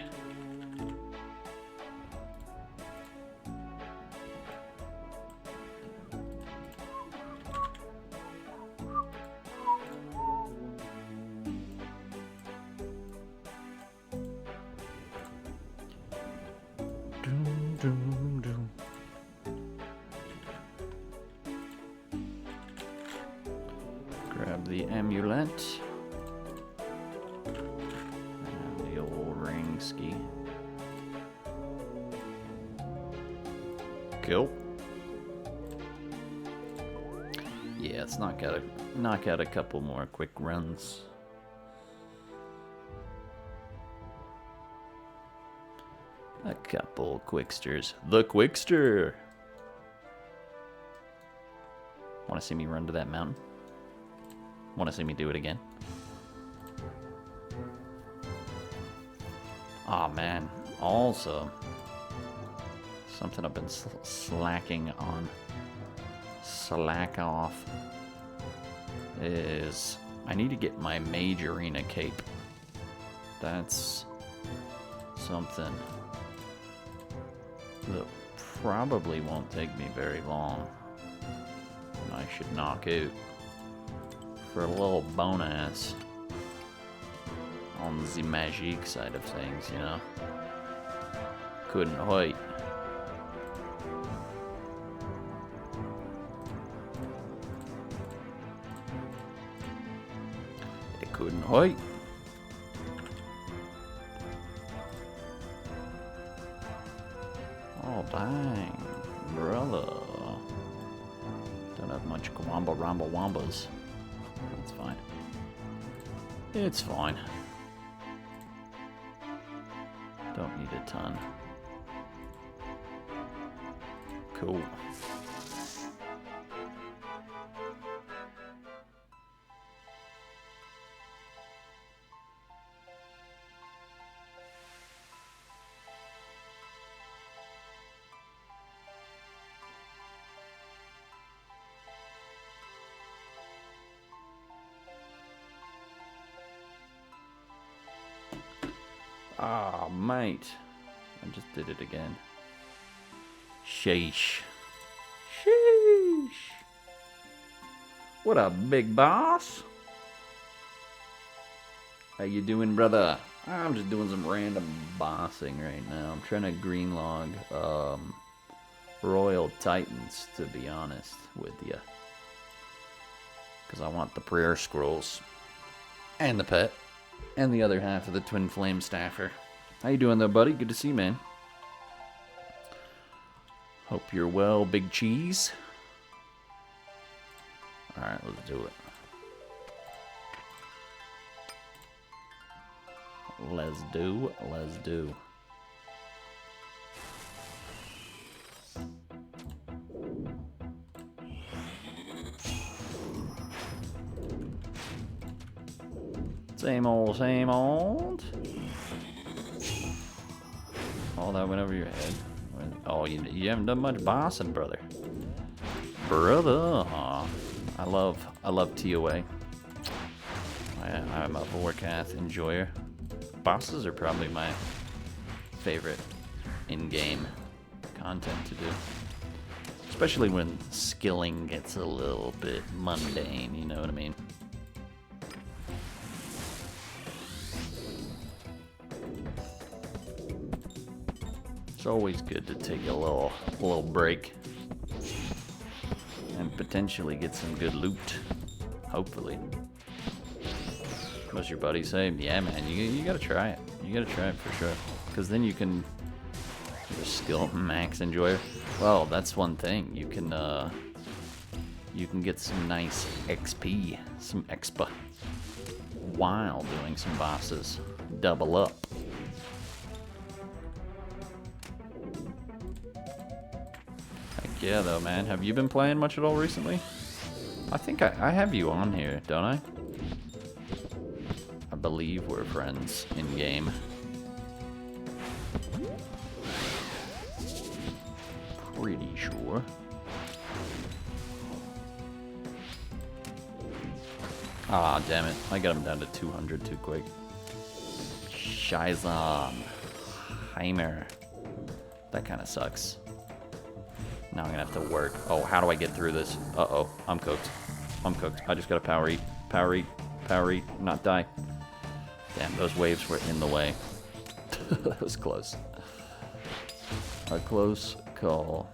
Grab the amulet. And the old ring ski. Cool. Yeah, let's knock out a couple more quick runs. A couple quicksters. The quickster! Want to see me run to that mountain? Want to see me do it again? Aw, man. Also, something I've been slacking on. Slack off. Is I need to get my Mage Arena cape. That's something that probably won't take me very long. And I should knock out for a little bonus on the magic side of things, you know. Couldn't wait. It couldn't wait. Oh, dang, brother. Don't have much Kwamba Ramba Wambas. That's fine. It's fine. Don't need a ton. Cool. Ah, mate. I just did it again. Sheesh. Sheesh. What up, big boss? How you doing, brother? I'm just doing some random bossing right now. I'm trying to green log Royal Titans, to be honest with you. Because I want the prayer scrolls. And the pet. And the other half of the Twin Flame Staffer. How you doing though, buddy? Good to see you, man. Hope you're well, Big Cheese. Alright, let's do it. Let's do. Let's do. Same old, same old. All that went over your head. Oh, you haven't done much bossing, brother. Brother. Aw. I love TOA. I'm a Vorkath enjoyer. Bosses are probably my favorite in-game content to do. Especially when skilling gets a little bit mundane, you know what I mean? It's always good to take a little break and potentially get some good loot. Hopefully. What's your buddy say? Yeah, man, you gotta try it. You gotta try it for sure. Because then you can just skill max enjoyer. Well, that's one thing. You can get some nice XP, some expa, while doing some bosses. Double up. Heck yeah, though, man. Have you been playing much at all recently? I think I have you on here, don't I? I believe we're friends in game. Pretty sure. Ah, damn it. I got him down to 200 too quick. Scheiße. Heimer. That kind of sucks. Now I'm gonna have to work. Oh, how do I get through this? Uh-oh. I'm cooked. I'm cooked. I just gotta power eat. Power eat. Power eat. Not die. Damn, those waves were in the way. That was close. A close call.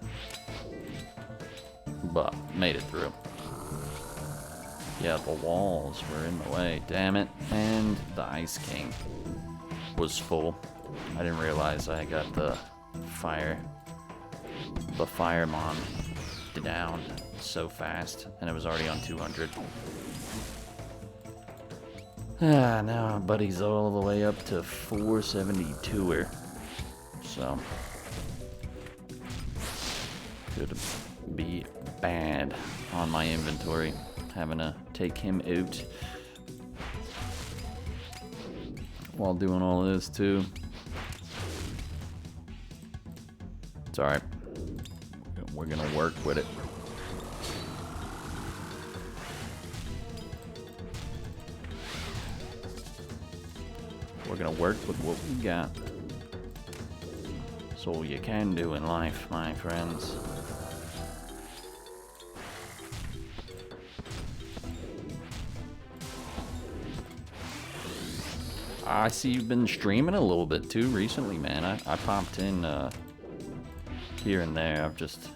But made it through. Yeah, the walls were in the way. Damn it. And the Ice King was full. I didn't realize I got the Firemon down so fast, and it was already on 200. Ah, now our buddy's all the way up to 472er. So, could be bad on my inventory, having to take him out while doing all this too. It's alright. We're gonna work with it. We're gonna work with what we got. That's all you can do in life, my friends. I see you've been streaming a little bit too recently, man. I popped in here and there. I've just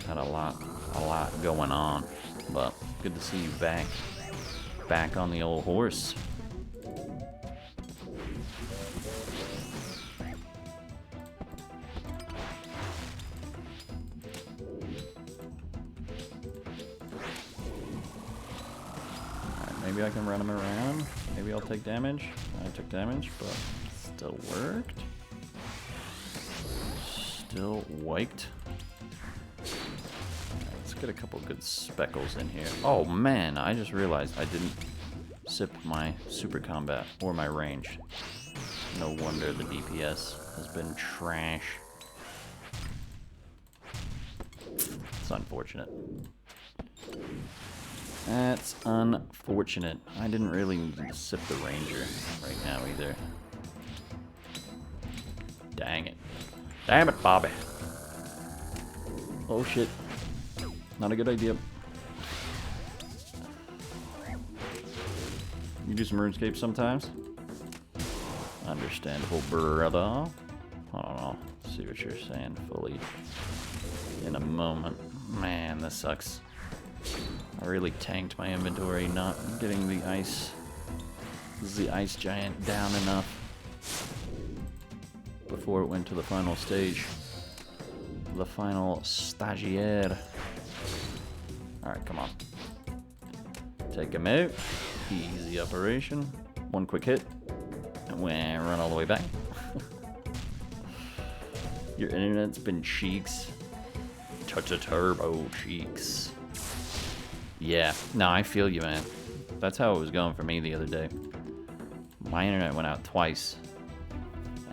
had a lot going on, but good to see you back on the old horse. Alright, maybe I can run him around. Maybe I'll take damage. I took damage, but still worked. Still waked. Let's get a couple good speckles in here. Oh man, I just realized I didn't sip my super combat or my range. No wonder the DPS has been trash. It's unfortunate. That's unfortunate. I didn't really need to sip the ranger right now either. Dang it. Damn it, Bobby. Oh shit. Not a good idea. You do some RuneScape sometimes? Understandable, brother. I don't know. See what you're saying fully in a moment. Man, this sucks. I really tanked my inventory not getting the ice giant down enough before it went to the final stage. The final stagiaire. Alright, come on. Take him out. Easy operation. One quick hit. We run all the way back. Your internet's been cheeks. Turbo cheeks. Yeah, no, I feel you, man. That's how it was going for me the other day. My internet went out twice,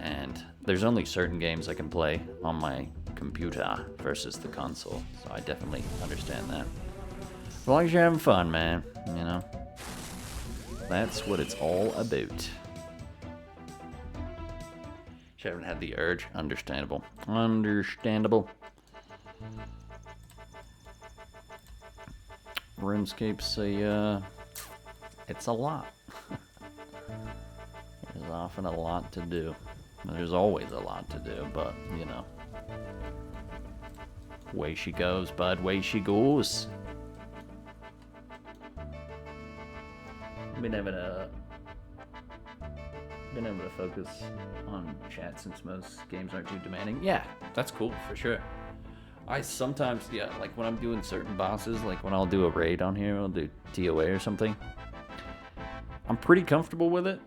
and there's only certain games I can play on my computer versus the console, so I definitely understand that. As long as you're having fun, man, you know. That's what it's all about. You haven't had the urge? Understandable. Understandable. RuneScape's it's a lot. There's often a lot to do. There's always a lot to do, but, you know. Way she goes, bud, way she goes. Been able to focus on chat since most games aren't too demanding. Yeah, that's cool, for sure. I sometimes, yeah, like when I'm doing certain bosses, like when I'll do a raid on here, I'll do TOA or something, I'm pretty comfortable with it.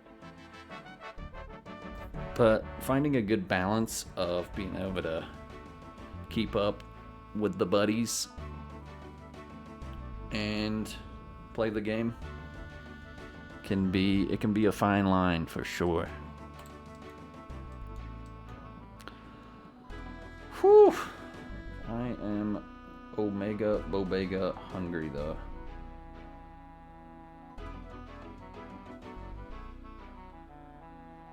But finding a good balance of being able to keep up with the buddies and play the game can be a fine line for sure. Whew. I am Omega hungry though.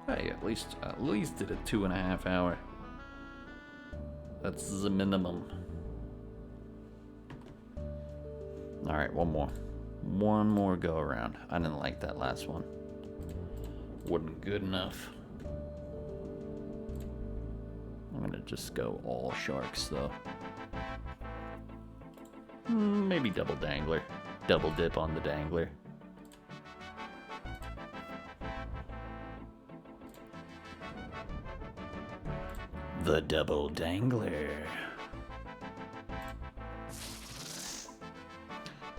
Hey, at least did a 2.5 hour. That's the minimum. All right, one more go around. I didn't like that last one. Wasn't good enough. I'm gonna just go all sharks though. Maybe double dangler. Double dip on the dangler. The double dangler.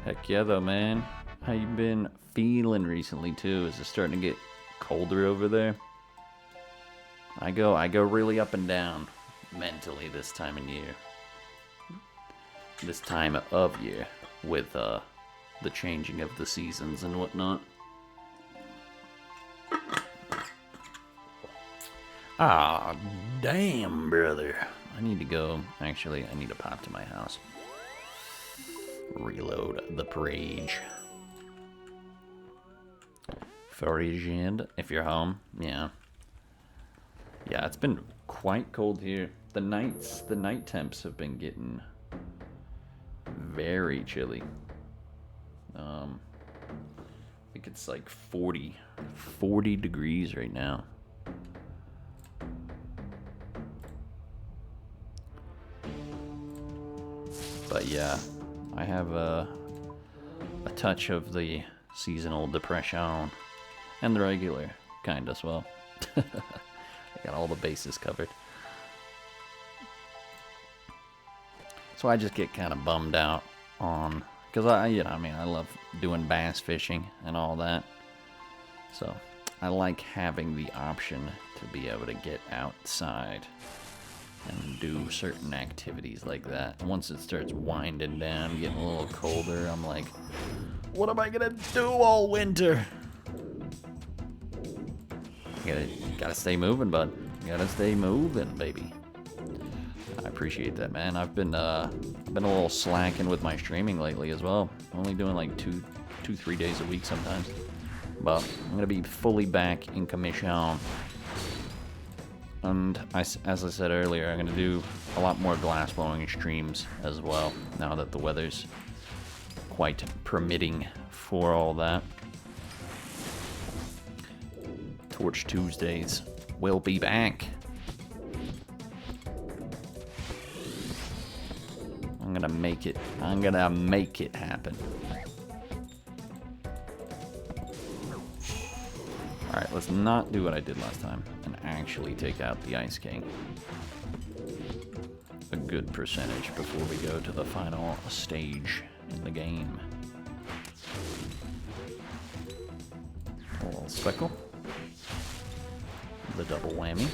Heck yeah though, man. How you been feeling recently too? Is it starting to get colder over there? I go really up and down mentally this time of year. This time of year with the changing of the seasons and whatnot. Ah, damn, brother. I need to go. Actually, I need to pop to my house. Reload the page. Foraged, if you're home. Yeah. Yeah, it's been quite cold here. The night temps have been getting very chilly. I think it's like 40 degrees right now. But yeah, I have a touch of the seasonal depression and the regular kind as well. I got all the bases covered. So I just get kind of bummed out on, because I love doing bass fishing and all that. So I like having the option to be able to get outside and do certain activities like that. Once it starts winding down, getting a little colder, I'm like, what am I gonna do all winter? Gotta stay moving, bud. Gotta stay moving, baby. I appreciate that, man. I've been a little slacking with my streaming lately as well. Only doing like 3 days a week sometimes. But I'm gonna be fully back in commission. And as I said earlier, I'm going to do a lot more glass blowing streams as well, now that the weather's quite permitting for all that. Torch Tuesdays will be back. I'm going to make it happen. Alright, let's not do what I did last time and actually take out the Ice King. A good percentage before we go to the final stage in the game. A little speckle. the double whammy.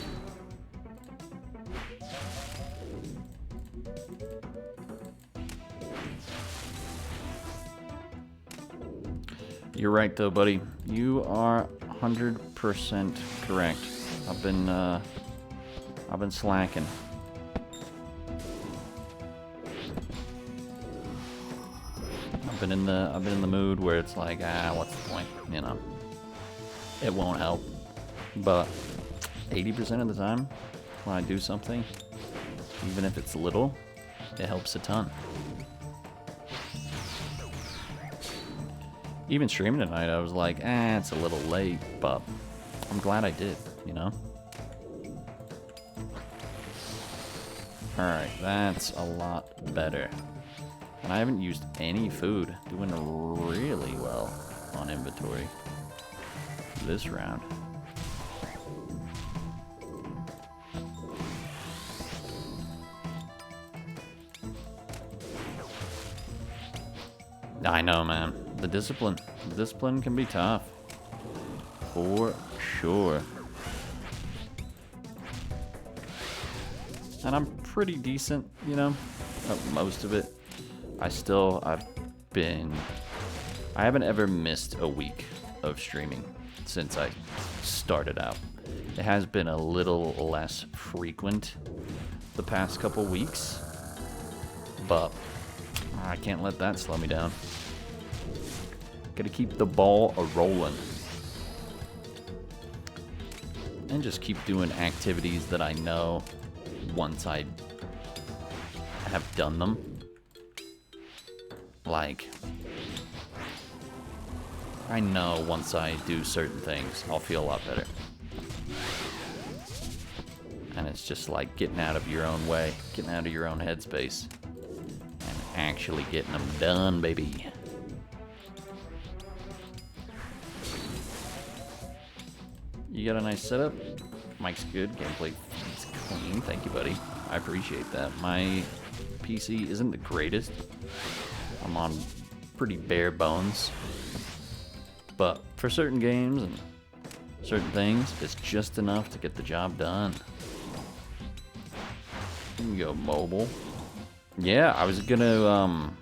You're right though, buddy. You are 100% correct. I've been slacking. I've been in the mood where it's like, what's the point? You know, it won't help. But 80% of the time, when I do something, even if it's little, it helps a ton. Even streaming tonight, I was like, it's a little late, but I'm glad I did, you know? Alright, that's a lot better. And I haven't used any food. Doing really well on inventory this round. I know, man. The discipline can be tough. For sure. And I'm pretty decent, you know, at most of it. I haven't ever missed a week of streaming since I started out. It has been a little less frequent the past couple weeks, but I can't let that slow me down. Gotta keep the ball a-rolling. And just keep doing activities that I know once I have done them. Like, I know once I do certain things, I'll feel a lot better. And it's just like getting out of your own way, getting out of your own headspace, and actually getting them done, baby. You got a nice setup. Mic's good. Gameplay is clean. Thank you, buddy. I appreciate that. My PC isn't the greatest. I'm on pretty bare bones. But for certain games and certain things, it's just enough to get the job done. You can go mobile. Yeah, I was gonna,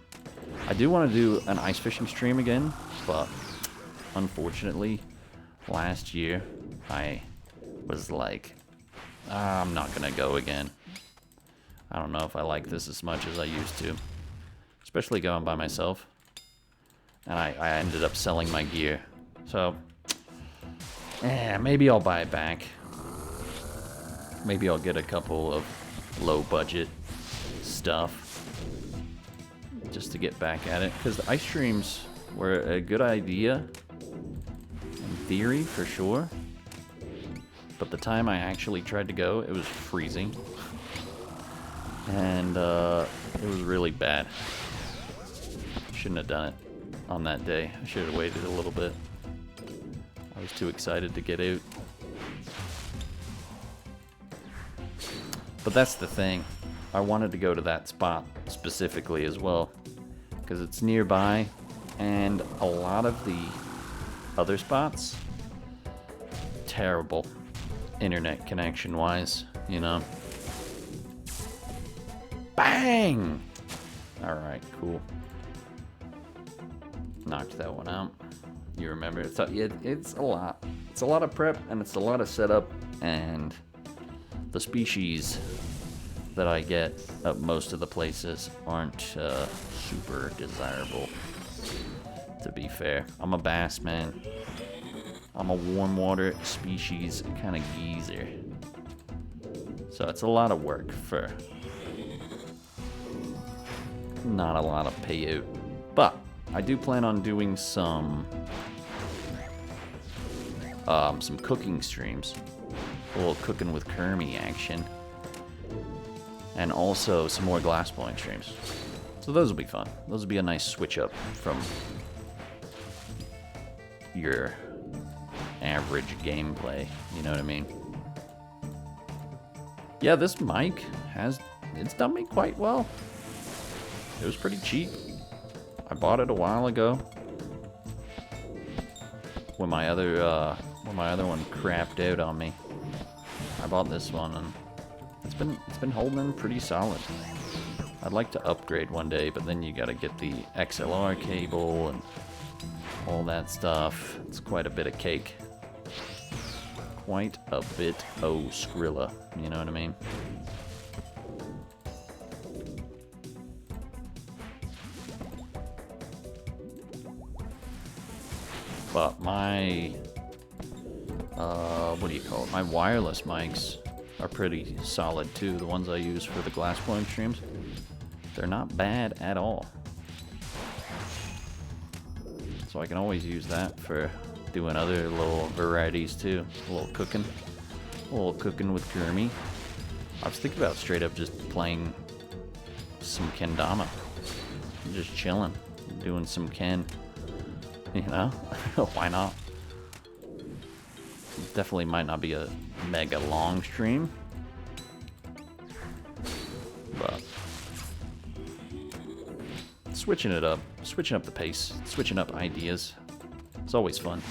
I do want to do an ice fishing stream again, but unfortunately, last year, I was like, I'm not gonna go again. I don't know if I like this as much as I used to. Especially going by myself. And I ended up selling my gear. So, maybe I'll buy it back. Maybe I'll get a couple of low budget stuff. Just to get back at it. Because the ice streams were a good idea. In theory, for sure. But the time I actually tried to go, it was freezing. And it was really bad. Shouldn't have done it on that day. I should have waited a little bit. I was too excited to get out. But that's the thing. I wanted to go to that spot specifically as well. Because it's nearby. And a lot of the other spots, terrible internet connection wise, you know. Bang! Alright, cool. Knocked that one out. You remember? It's a lot. It's a lot of prep and it's a lot of setup, and the species that I get at most of the places aren't super desirable, to be fair. I'm a bass man. I'm a warm water species kind of geezer. So it's a lot of work for not a lot of payout. But I do plan on doing some cooking streams. A little cooking with Kermie action. And also some more glass blowing streams. So those will be fun. Those will be a nice switch up from your average gameplay, you know what I mean? Yeah, this mic it's done me quite well. It was pretty cheap. I bought it a while ago when my other one crapped out on me. bought this one, and it's been holding pretty solid. I'd like to upgrade one day, but then you gotta get the XLR cable and all that stuff. It's quite a bit of cake. Quite a bit of Skrilla, you know what I mean? But my, what do you call it? My wireless mics are pretty solid too. The ones I use for the glass blowing streams, they're not bad at all. So I can always use that for doing other little varieties too. A little cooking with Gurmy. I was thinking about straight up just playing some kendama, just chilling, doing some ken. You know, why not? Definitely might not be a mega long stream, but switching it up, switching up the pace, switching up ideas. It's always fun.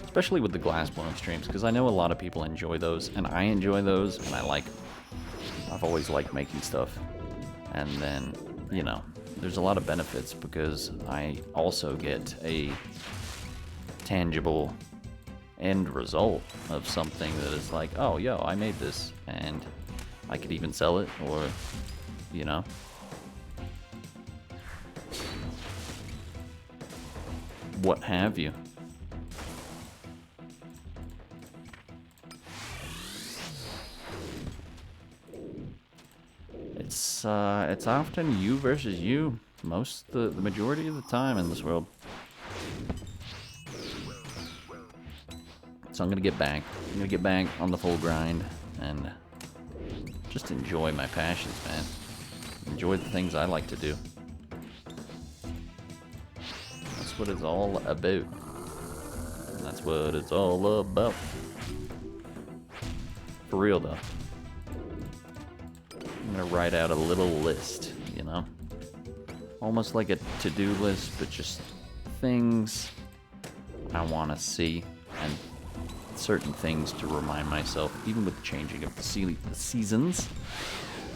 Especially with the glass blowing streams, because I know a lot of people enjoy those, and I enjoy those, and I've always liked making stuff. And then, you know, there's a lot of benefits because I also get a tangible end result of something that is like, oh, yo, I made this, and I could even sell it, or, you know. What have you. It's often you versus you, the majority of the time in this world. So I'm gonna get back. I'm gonna get back on the full grind and just enjoy my passions, man. Enjoy the things I like to do. That's what it's all about. That's what it's all about. For real though. I'm gonna write out a little list, you know? Almost like a to-do list, but just things I want to see and certain things to remind myself, even with the changing of the seasons,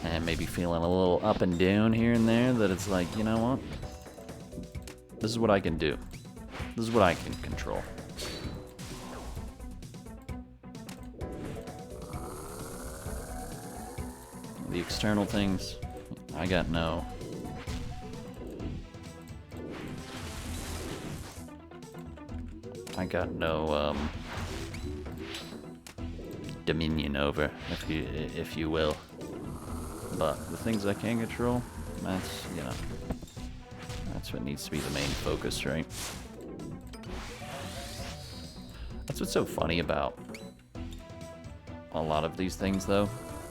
and maybe feeling a little up and down here and there, that it's like, you know what? This is what I can do. This is what I can control. The external things, I got no dominion over, if you will. But the things I can control, that's, you know, that's what needs to be the main focus, right? That's what's so funny about a lot of these things, though.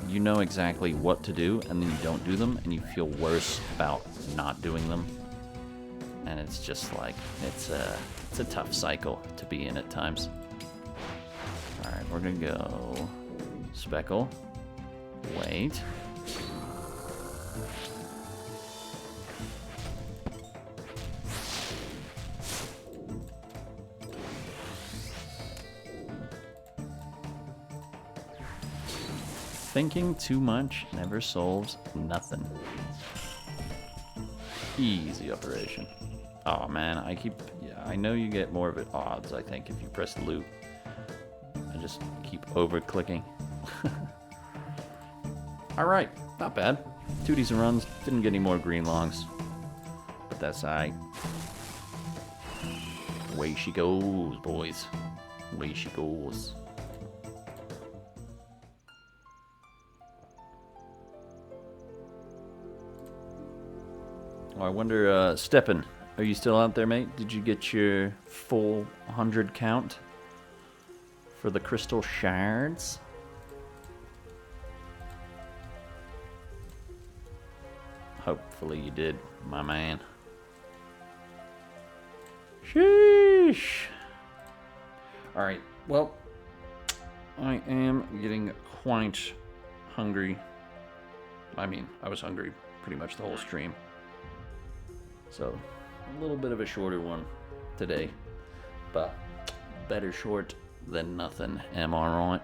You know exactly what to do, and then you don't do them, and you feel worse about not doing them. And it's just like, it's a tough cycle to be in at times. Alright, we're gonna go Speckle. Wait. Thinking too much never solves nothing. Easy operation. Oh man, I know you get more of it odds, I think, if you press loop. I just keep over-clicking. Alright, not bad. 2 decent runs, didn't get any more green longs. But that's alright. Away she goes, boys. Away she goes. Oh, I wonder, Steppen, are you still out there, mate? Did you get your full 100 count for the crystal shards? Hopefully you did, my man. Sheesh. Alright, well, I am getting quite hungry. I mean, I was hungry pretty much the whole stream. So, a little bit of a shorter one today. But better short than nothing, am I right?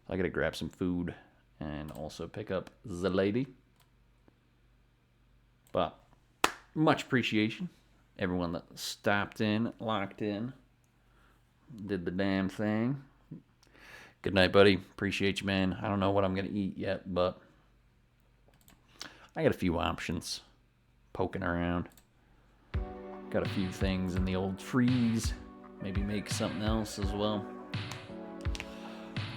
I gotta grab some food and also pick up the lady. But much appreciation. Everyone that stopped in, locked in, did the damn thing. Good night, buddy. Appreciate you, man. I don't know what I'm gonna eat yet, but I got a few options poking around. Got a few things in the old freeze. Maybe make something else as well.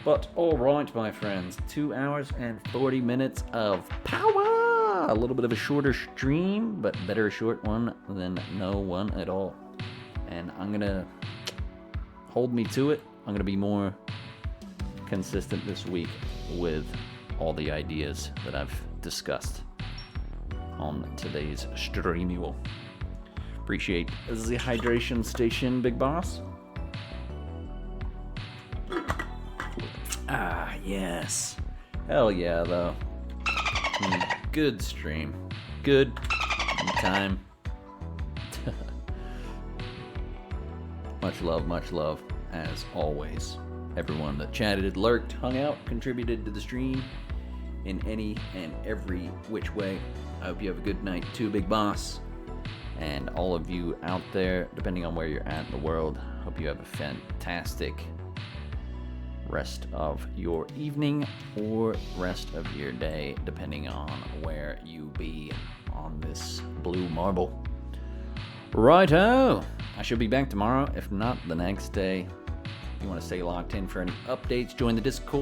But all right, my friends, 2 hours and 40 minutes of power. A little bit of a shorter stream, but better a short one than no one at all. And I'm gonna hold me to it. I'm gonna be more consistent this week with all the ideas that I've discussed on today's streamule. Appreciate the hydration station, big boss. Ah, yes. Hell yeah, though. Good stream. Good time. Much love, as always. Everyone that chatted, lurked, hung out, contributed to the stream in any and every which way. I hope you have a good night too, big boss. And all of you out there, depending on where you're at in the world, hope you have a fantastic rest of your evening or rest of your day, depending on where you be on this blue marble. Righto! I should be back tomorrow, if not the next day. If you want to stay locked in for any updates, join the Discord.